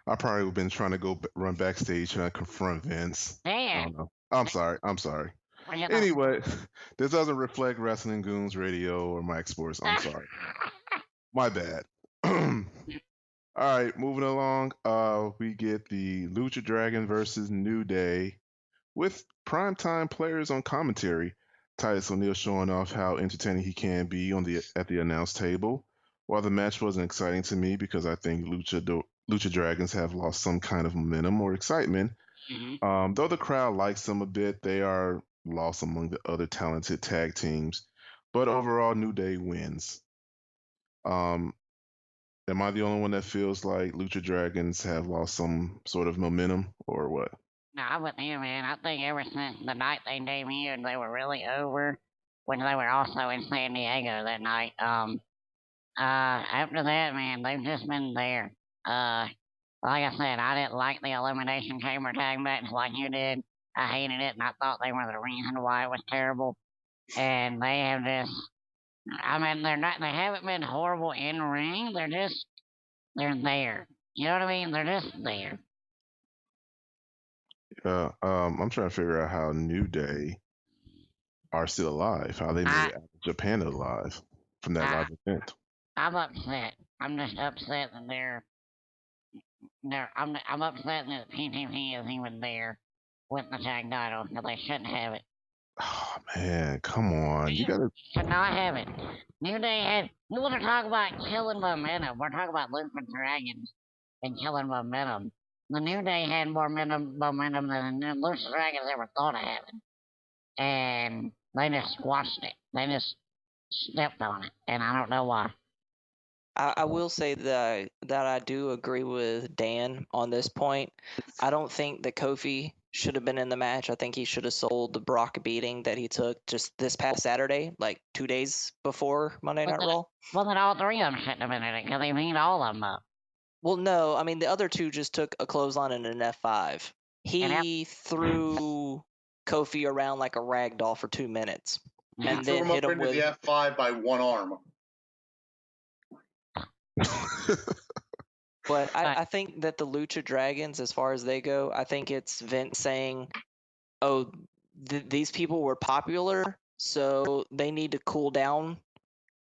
I probably would have been trying to go run backstage trying to confront Vince. I Damn. don't know. I'm sorry. Well, you know. Anyway, this doesn't reflect Wrestling Goons Radio or Mike Sports. I'm sorry. My bad. All right, moving along. We get the Lucha Dragon versus New Day with primetime players on commentary. Titus O'Neil showing off how entertaining he can be at the announce table. While the match wasn't exciting to me because I think Lucha Dragons have lost some kind of momentum or excitement. Mm-hmm. Though the crowd likes them a bit, they are lost among the other talented tag teams. But overall, New Day wins. Am I the only one that feels like Lucha Dragons have lost some sort of momentum or what? No, I'm with you, man. I think ever since the night they debuted, they were really over when they were also in San Diego that night. After that, man, they've just been there. Like I said, I didn't like the Elimination Chamber tag match like you did. I hated it, and I thought they were the reason why it was terrible. And they have just, I mean, they haven't been horrible in ring. They're there. You know what I mean? They're just there. I'm trying to figure out how New Day are still alive. How they made Japan alive from that live event. I'm upset. I'm just upset that I'm upset that PTP isn't even there with the tag title. That they shouldn't have it. Oh man, come on! You gotta. Should not have it. New Day had. You want to talk about killing momentum? We're talking about Lucha Dragons and killing momentum. The New Day had more momentum than the Lucha Dragons ever thought of having, and they just squashed it. They just stepped on it, and I don't know why. I will say that I do agree with Dan on this point. I don't think that Kofi should have been in the match. I think he should have sold the Brock beating that he took just this past Saturday, like 2 days before Monday Night Raw. Well, then all three of them shouldn't have been in it because they beat all of them up. Well, no, I mean the other two just took a clothesline and an F5. He threw Kofi around like a rag doll for 2 minutes, and then hit him with the F5 by one arm. But I think that the Lucha Dragons, as far as they go, I think it's Vince saying, oh, these people were popular, so they need to cool down,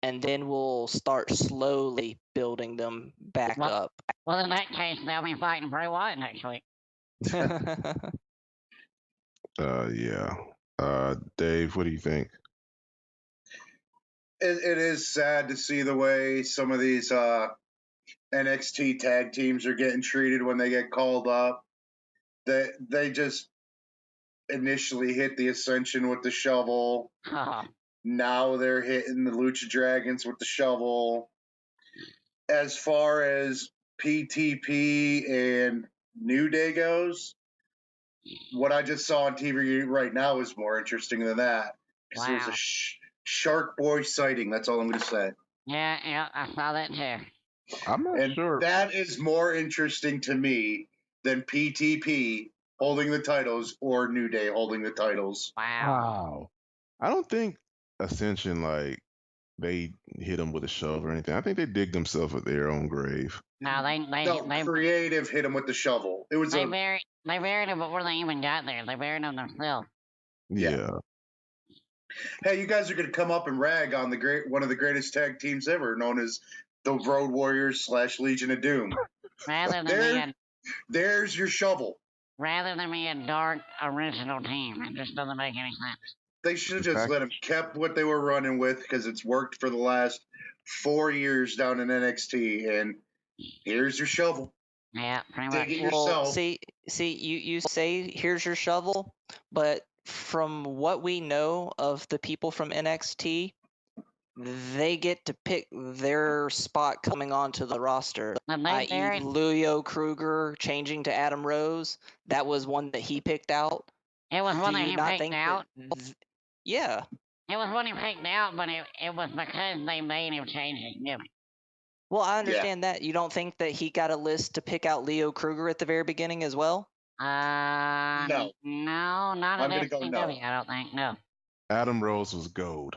and then we'll start slowly building them back up. Well, in that case, they'll be fighting Bray Wyatt next week. Yeah. Dave, what do you think? It is sad to see the way some of these NXT tag teams are getting treated when they get called up. They just initially hit the Ascension with the shovel. Now they're hitting the Lucha Dragons with the shovel. As far as PTP and New Day goes, what I just saw on TV right now is more interesting than that. Because there's a Shark Boy sighting. That's all I'm going to say. Yeah, I saw that too. I'm not sure. That is more interesting to me than PTP holding the titles or New Day holding the titles. Wow. I don't think Ascension, like, they hit them with a shovel or anything. I think they dig themselves at their own grave. No, they Creative hit them with the shovel. It was they buried him before they even got there. They buried him themselves. Yeah. Hey, you guys are going to come up and rag on one of the greatest tag teams ever, known as the Road Warriors / Legion of Doom. There's your shovel. Rather than be a dark original team, it just doesn't make any sense. They should have just let them kept what they were running with because it's worked for the last 4 years down in NXT. And here's your shovel. Yeah, pretty much. Dig it well, yourself. See, you say here's your shovel, but from what we know of the people from NXT, they get to pick their spot coming onto the roster, i.e. Leo Kruger changing to Adam Rose. That was one that he picked out. It was one that he picked out? Yeah. It was one he picked out, but it was because they made him change his gimmick. Well, I understand that. You don't think that he got a list to pick out Leo Kruger at the very beginning as well? No. No, not at SCW, no. I don't think, no. Adam Rose was gold.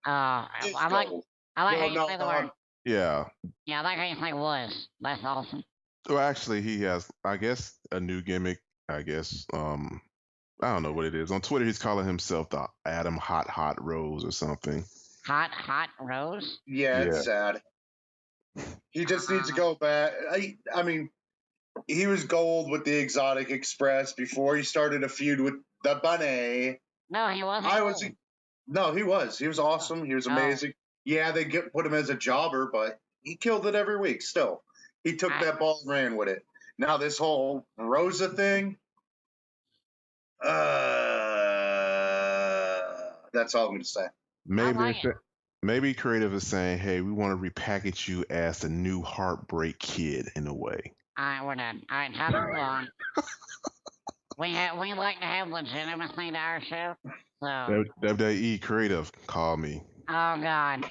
I like how you say the word. Yeah. Yeah, I like how you say was. That's awesome. Well, actually, he has, I guess, a new gimmick. I guess, I don't know what it is. On Twitter, he's calling himself the Adam Hot Rose or something. Hot Rose? Yeah, it's sad. He just needs to go back. I mean, he was gold with the Exotic Express before he started a feud with the Bunny. No, he wasn't. No, he was. He was awesome. He was amazing. Yeah, they put him as a jobber, but he killed it every week still. He took that ball and ran with it. Now this whole Rosa thing, that's all I'm going to say. Maybe creative is saying, hey, we want to repackage you as the new Heartbreak Kid in a way. All right, we're done. All right, time to move on. We like to have legitimacy to our show. So. WWE creative, call me. Oh God.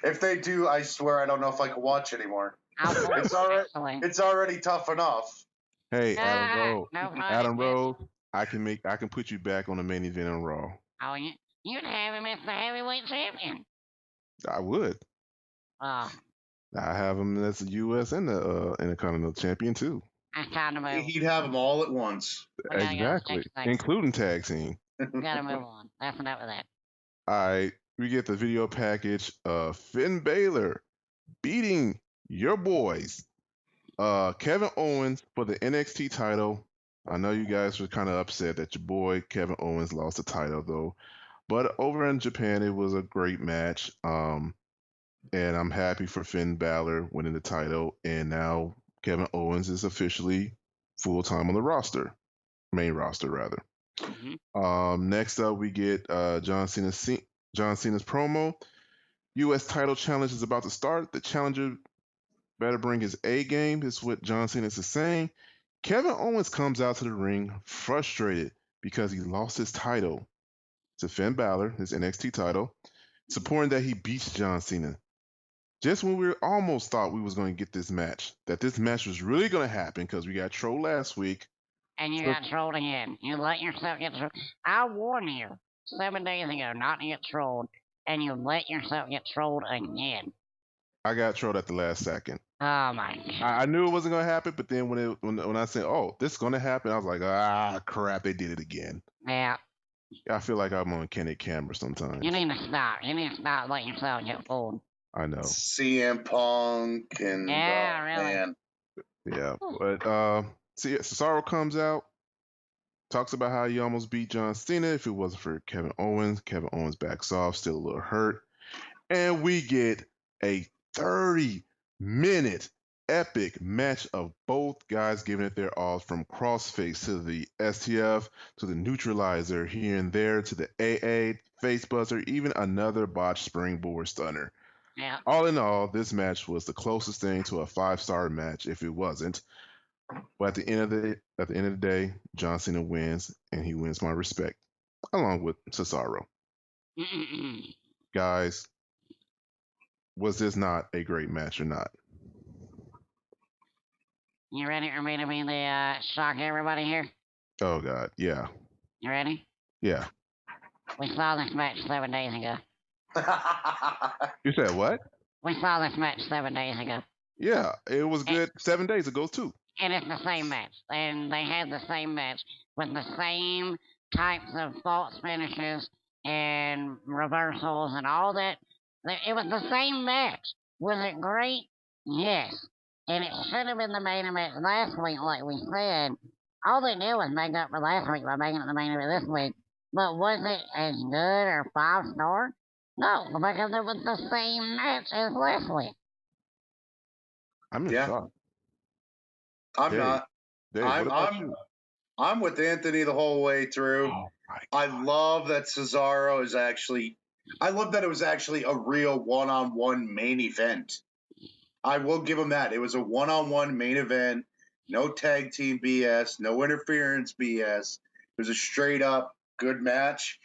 If they do, I swear I don't know if I can watch anymore. It's already tough enough. Hey, Adam Rose, I can put you back on the main event on Raw. Oh, you'd have him as the heavyweight champion. I would. Oh. I have him as the U.S. and the Intercontinental Champion too. That's kind of He'd have them all at once. Exactly, including tag team. Gotta move on. That's enough of that. All right, we get the video package of Finn Balor beating your boys, Kevin Owens for the NXT title. I know you guys were kind of upset that your boy Kevin Owens lost the title though, but over in Japan it was a great match. And I'm happy for Finn Balor winning the title, and now Kevin Owens is officially full time on the roster, main roster rather. Next up, we get John Cena's promo. U.S. title challenge is about to start. The challenger better bring his A game. Is what John Cena is saying. Kevin Owens comes out to the ring frustrated because he lost his title to Finn Balor, his NXT title, supporting that he beats John Cena. Just when we almost thought we was going to get this match, that this match was really going to happen because we got trolled last week. And you got trolled again. You let yourself get trolled. I warned you 7 days ago not to get trolled, and you let yourself get trolled again. I got trolled at the last second. Oh my God. I knew it wasn't going to happen, but then when I said, oh, this is going to happen, I was like, ah, crap, they did it again. Yeah. I feel like I'm on candid camera sometimes. You need to stop. You need to stop letting yourself get fooled. I know. CM Punk and yeah, really. Man. Yeah, but Cesaro comes out, talks about how he almost beat John Cena if it wasn't for Kevin Owens. Kevin Owens backs off, still a little hurt, and we get a 30-minute epic match of both guys giving it their all, from crossface to the STF to the neutralizer here and there to the AA face buster, even another botched springboard stunner. Yeah. All in all, this match was the closest thing to a 5-star match if it wasn't. But at the end of the day, John Cena wins, and he wins my respect, along with Cesaro. Guys, was this not a great match or not? You ready for me to be the shock everybody here? Oh God, yeah. You ready? Yeah. We saw this match 7 days ago. You said what? We saw this match 7 days ago. Yeah, it was good 7 days ago too. And it's the same match. And they had the same match with the same types of false finishes and reversals and all that. It was the same match. Was it great? Yes. And it should have been the main event last week, like we said. All they did was make up for last week by making it the main event this week. But was it as good or 5-star? No, because it was the same match as last week. I'm in shock. I'm not. Dave, I'm with Anthony the whole way through. Oh I love that Cesaro is actually. I love that it was actually a real one-on-one main event. I will give him that. It was a one-on-one main event. No tag team BS. No interference BS. It was a straight-up good match.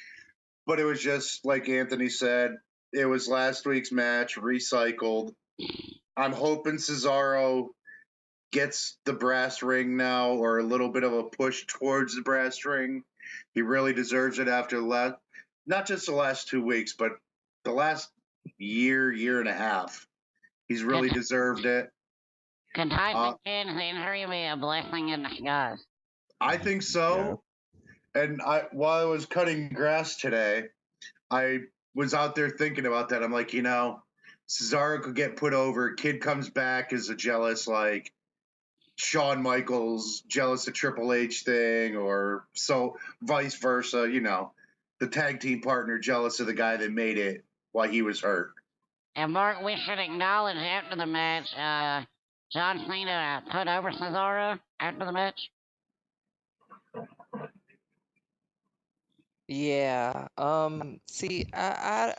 But it was just like Anthony said. It was last week's match recycled. I'm hoping Cesaro gets the brass ring now, or a little bit of a push towards the brass ring. He really deserves it after not just the last 2 weeks, but the last year and a half. He's really deserved it. Can Tyson Kidd's injury be a blessing in disguise? I think so. Yeah. And while I was cutting grass today, I was out there thinking about that. I'm like, Cesaro could get put over. Kid comes back as a jealous, like, Shawn Michaels, jealous of Triple H thing, or so vice versa, the tag team partner jealous of the guy that made it while he was hurt. And Mark, we should acknowledge after the match, John Cena put over Cesaro after the match. Yeah. See, I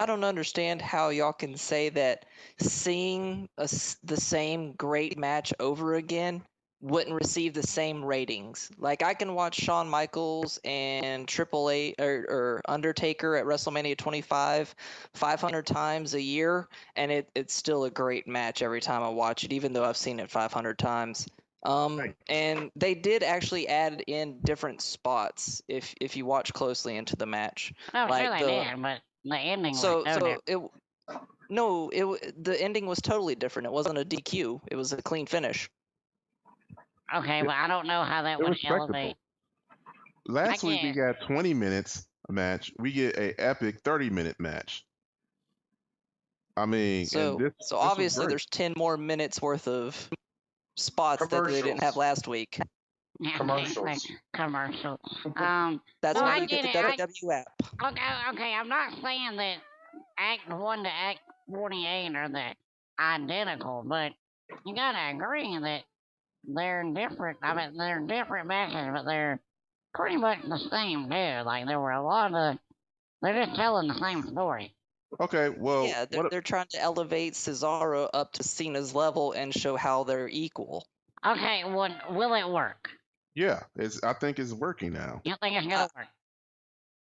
don't understand how y'all can say that seeing the same great match over again wouldn't receive the same ratings. Like, I can watch Shawn Michaels and Triple H or Undertaker at WrestleMania 25 500 times a year, and it's still a great match every time I watch it, even though I've seen it 500 times. And they did actually add in different spots if you watch closely into the match. Oh, like sure they did, but the ending was the ending was totally different. It wasn't a DQ. It was a clean finish. Okay, but I don't know how that would elevate. last week we guess. got 20 minutes a match. We get a epic 30-minute match. I mean, and So this was obviously great. there's 10 more minutes worth of spots that they didn't have Commercials. last week. Commercials. Commercial. That's Well, why I you get get the it. WW app. Okay, I'm not saying that Act 1 to Act 48 are the identical, but you gotta agree that they're different. I mean, they're different matches, but they're pretty much the same too. Like there were a lot of, they're just telling the same story. Okay, well, Yeah, they're trying to elevate Cesaro up to Cena's level and show how they're equal. Okay, will it work? yeah, I think it's working now. You think it's gonna work?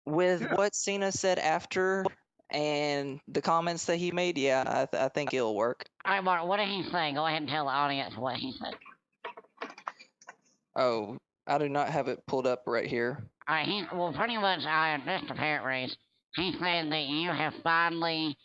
With Yeah. what Cena said after and the comments that he made, yeah, I think it'll work. All right, Mark, what did he say? Go ahead and tell the audience what he said. Oh, I do not have it pulled up right here. All right, well, pretty much, just to paraphrase, he said that you have finally,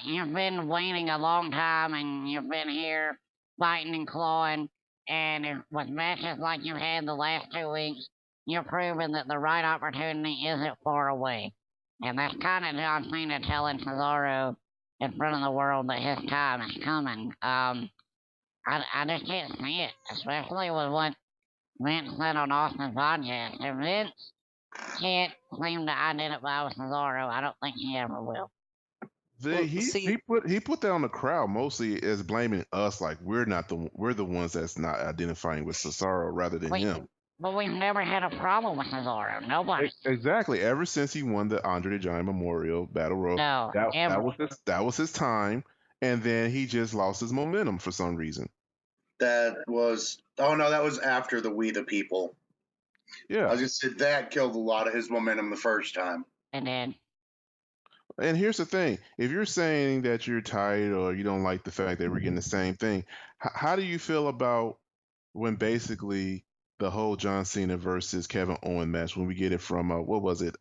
you've been waiting a long time and you've been here fighting and clawing, and with matches like you had the last 2 weeks, you're proving that the right opportunity isn't far away. And that's kind of John Cena telling Cesaro in front of the world that his time is coming. I just can't see it, especially with what Vince said on Austin's podcast. If Vince can't seem to identify with Cesaro, I don't think he ever will. He put that on the crowd mostly as blaming us, like we're the ones that's not identifying with Cesaro rather than him. But we've never had a problem with Cesaro. Nobody. Exactly. Ever since he won the Andre the Giant Memorial Battle Royal, No, that was his time, and then he just lost his momentum for some reason. That was after the We the People. Yeah. I was just said that killed a lot of his momentum the first time. And then. And here's the thing: if you're saying that you're tired or you don't like the fact that we're getting the same thing, how do you feel about when basically the whole John Cena versus Kevin Owens match, when we get it from what was it,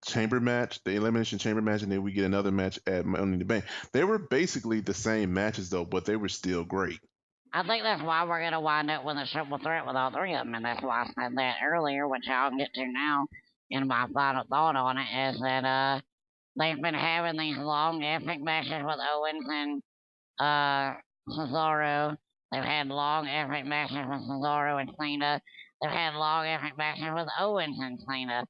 chamber match, the elimination chamber match, and then we get another match at Money in the Bank? They were basically the same matches though, but they were still great. I think that's why we're gonna wind up with a triple threat with all three of them, and that's why I said that earlier, which I'll get to now. In my final thought on it is that they've been having these long epic matches with Owens and Cesaro. They've had long epic matches with Cesaro and Cena. They've had long epic matches with Owens and Cena.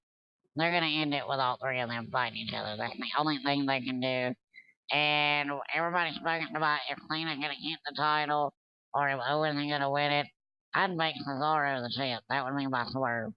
They're gonna end it with all three of them fighting each other. That's the only thing they can do. And everybody's spoken about if Cena's gonna get the title or if Owens is gonna win it. I'd make Cesaro the champ. That would be my swerve.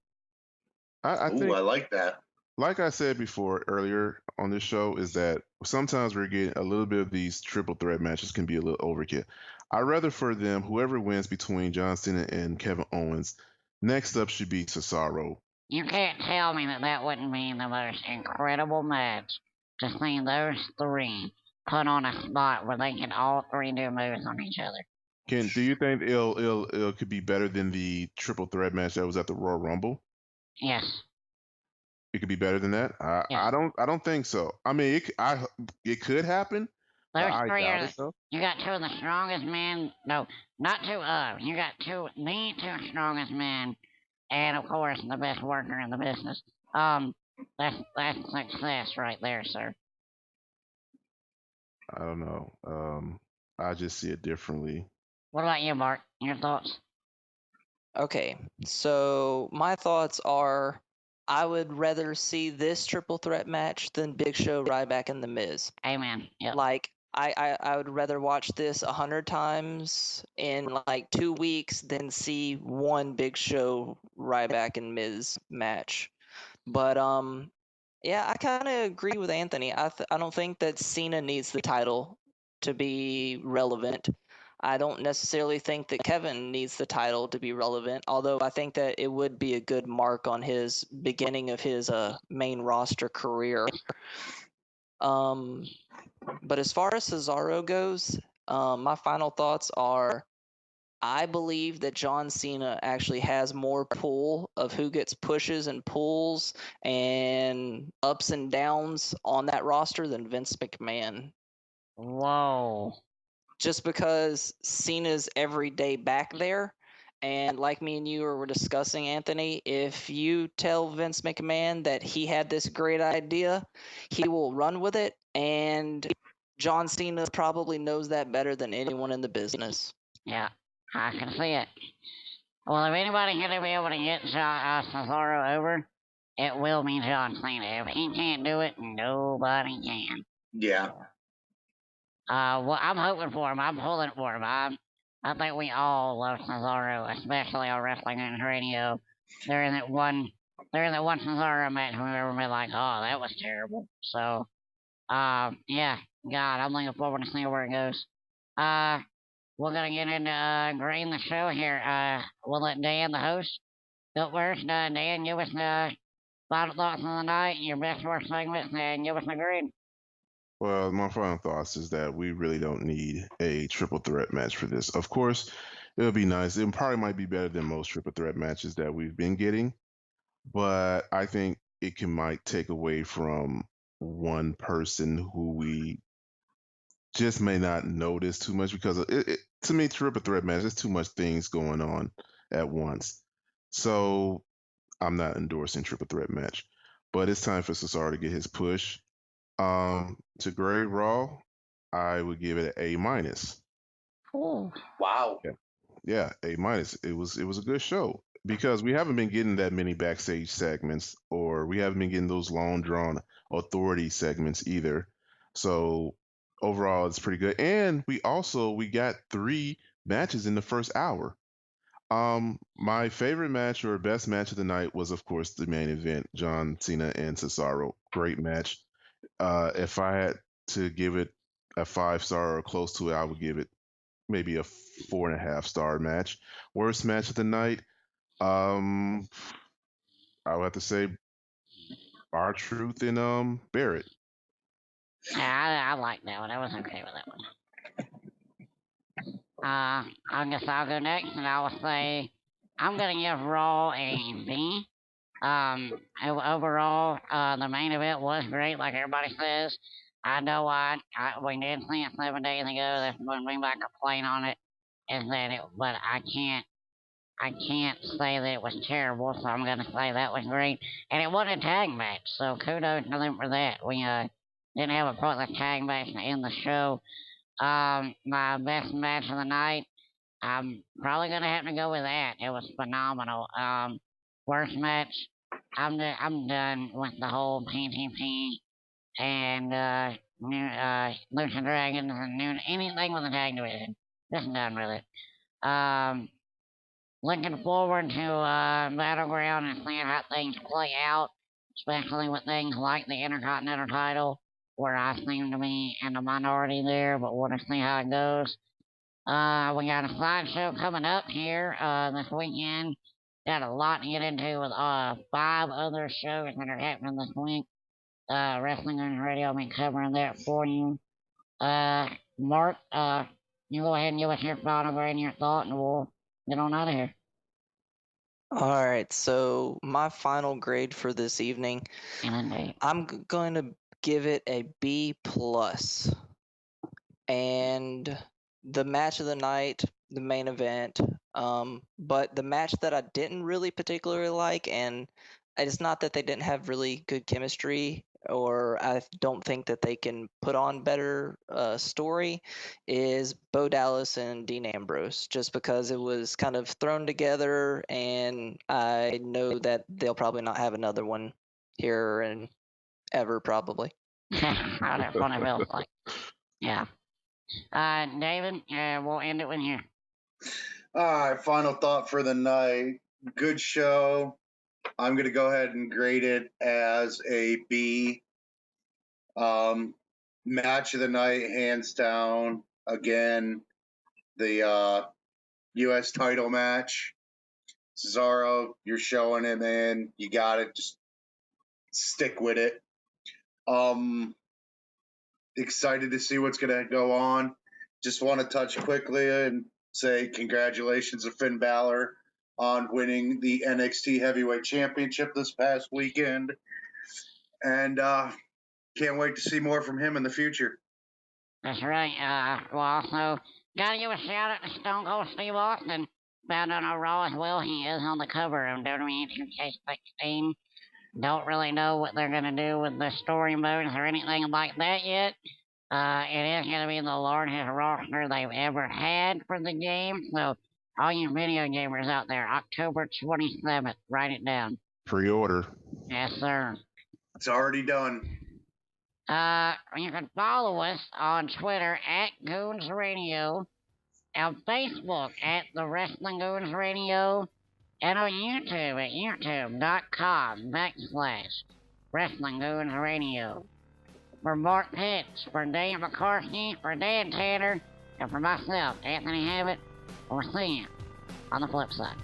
I think I like that. Like I said before earlier on this show, is that sometimes we're getting a little bit of these triple threat matches can be a little overkill. I'd rather for them, whoever wins between John Cena and Kevin Owens, next up should be Cesaro. You can't tell me that wouldn't be the most incredible match to see those three put on a spot where they can all three do moves on each other. Do you think it could be better than the triple threat match that was at the Royal Rumble? Yes. It could be better than that. Yeah. I don't think so. I mean, it could happen. Those I three doubt are. it, though. You got two of the strongest men. No, not two of. You got the two strongest men, and of course the best worker in the business. That's success right there, sir. I don't know. I just see it differently. What about you, Mark? Your thoughts? Okay, so my thoughts are I would rather see this triple threat match than Big Show, Ryback, and The Miz. Amen. Yep. Like, I would rather watch this 100 times in like 2 weeks than see one Big Show, Ryback, and Miz match. But yeah, I kind of agree with Anthony. I don't think that Cena needs the title to be relevant. I don't necessarily think that Kevin needs the title to be relevant, although I think that it would be a good mark on his beginning of his main roster career. But as far as Cesaro goes, my final thoughts are I believe that John Cena actually has more pull of who gets pushes and pulls and ups and downs on that roster than Vince McMahon. Whoa. Just because Cena's every day back there, And like me and you were discussing, Anthony, if you tell Vince McMahon that he had this great idea, he will run with it. And John Cena probably knows that better than anyone in the business. Yeah, I can see it. Well, if anybody's going to be able to get Cesaro over, it will be John Cena. If he can't do it, nobody can. Yeah. Well, I'm hoping for him. I'm pulling for him. I think we all love Cesaro, especially on Wrestling Goons Radio. During that one Cesaro match, we were like, "Oh, that was terrible." So, yeah, God, I'm looking forward to seeing where it goes. We're gonna get into grading the show here. We'll let Dan, the host, go first. Dan, give us final thoughts on the night, your best worst segments, and give us a grade. Well, my final thoughts is that we really don't need a triple threat match for this. Of course, it would be nice. It probably might be better than most triple threat matches that we've been getting, but I think it might take away from one person who we just may not notice too much because to me, triple threat match, there's too much things going on at once. So I'm not endorsing triple threat match, but it's time for Cesaro to get his push. To grade Raw, I would give it an A minus. Cool. Wow. Yeah, A minus. It was a good show because we haven't been getting that many backstage segments, or we haven't been getting those long drawn authority segments either. So overall, it's pretty good. And we got 3 matches in the first hour. My favorite match or best match of the night was, of course, the main event, John Cena and Cesaro. Great match. If I had to give it a 5-star or close to it, I would give it maybe a 4.5-star match. Worst match of the night, I would have to say R-Truth and Barrett. Yeah, I like that one. I was okay with that one. I guess I'll go next, and I will say I'm gonna give Raw a B. Overall, the main event was great, like everybody says. I know we did see it 7 days ago. That's when we might complain on it. Is that it? But I can't say that it was terrible. So I'm gonna say that was great, and it wasn't a tag match. So kudos to them for that. We didn't have a pointless tag match in the show. My best match of the night, I'm probably gonna have to go with that. It was phenomenal. Worst match, I'm done with the whole PTP and Lucha Dragons and anything with a tag division. Just done with it. Looking forward to Battleground and seeing how things play out, especially with things like the Intercontinental title, where I seem to be in the minority there, but want to see how it goes. We got a sideshow coming up here this weekend. Got a lot to get into with 5 other shows that are happening this week. Wrestling Goons Radio, I'll be covering that for you. Mark, you go ahead and give us your final grade and your thought, and we'll get on out of here. All right, so my final grade for this evening, I'm going to give it a B plus. And the match of the night, the main event, but the match that I didn't really particularly like, and it's not that they didn't have really good chemistry, or I don't think that they can put on better story, is Bo Dallas and Dean Ambrose, just because it was kind of thrown together, and I know that they'll probably not have another one here and ever, probably. How that funny feels like. Yeah. David, we'll end it with you. All right, final thought for the night. Good show. I'm going to go ahead and grade it as a B. Match of the night, hands down. Again, the U.S. title match. Cesaro, you're showing it, man. You got it. Just stick with it. Excited to see what's going to go on. Just want to touch quickly and say congratulations to Finn Balor on winning the NXT Heavyweight Championship this past weekend. And can't wait to see more from him in the future. That's right. Well, also, got to give a shout out to Stone Cold Steve Austin. found on a Raw as well. He is on the cover of WWE 2K16. Don't really know what they're going to do with the story modes or anything like that yet. It is going to be the largest roster they've ever had for the game. So, all you video gamers out there, October 27th, write it down. Pre-order. Yes, sir. It's already done. You can follow us on Twitter at Goons Radio, on Facebook at the Wrestling Goons Radio, and on YouTube at youtube.com/Wrestling Goons Radio. For Mark Pitts, for Dave McCarthy, for Dan Tanner, and for myself, Anthony Hammett, we'll see you on the flip side.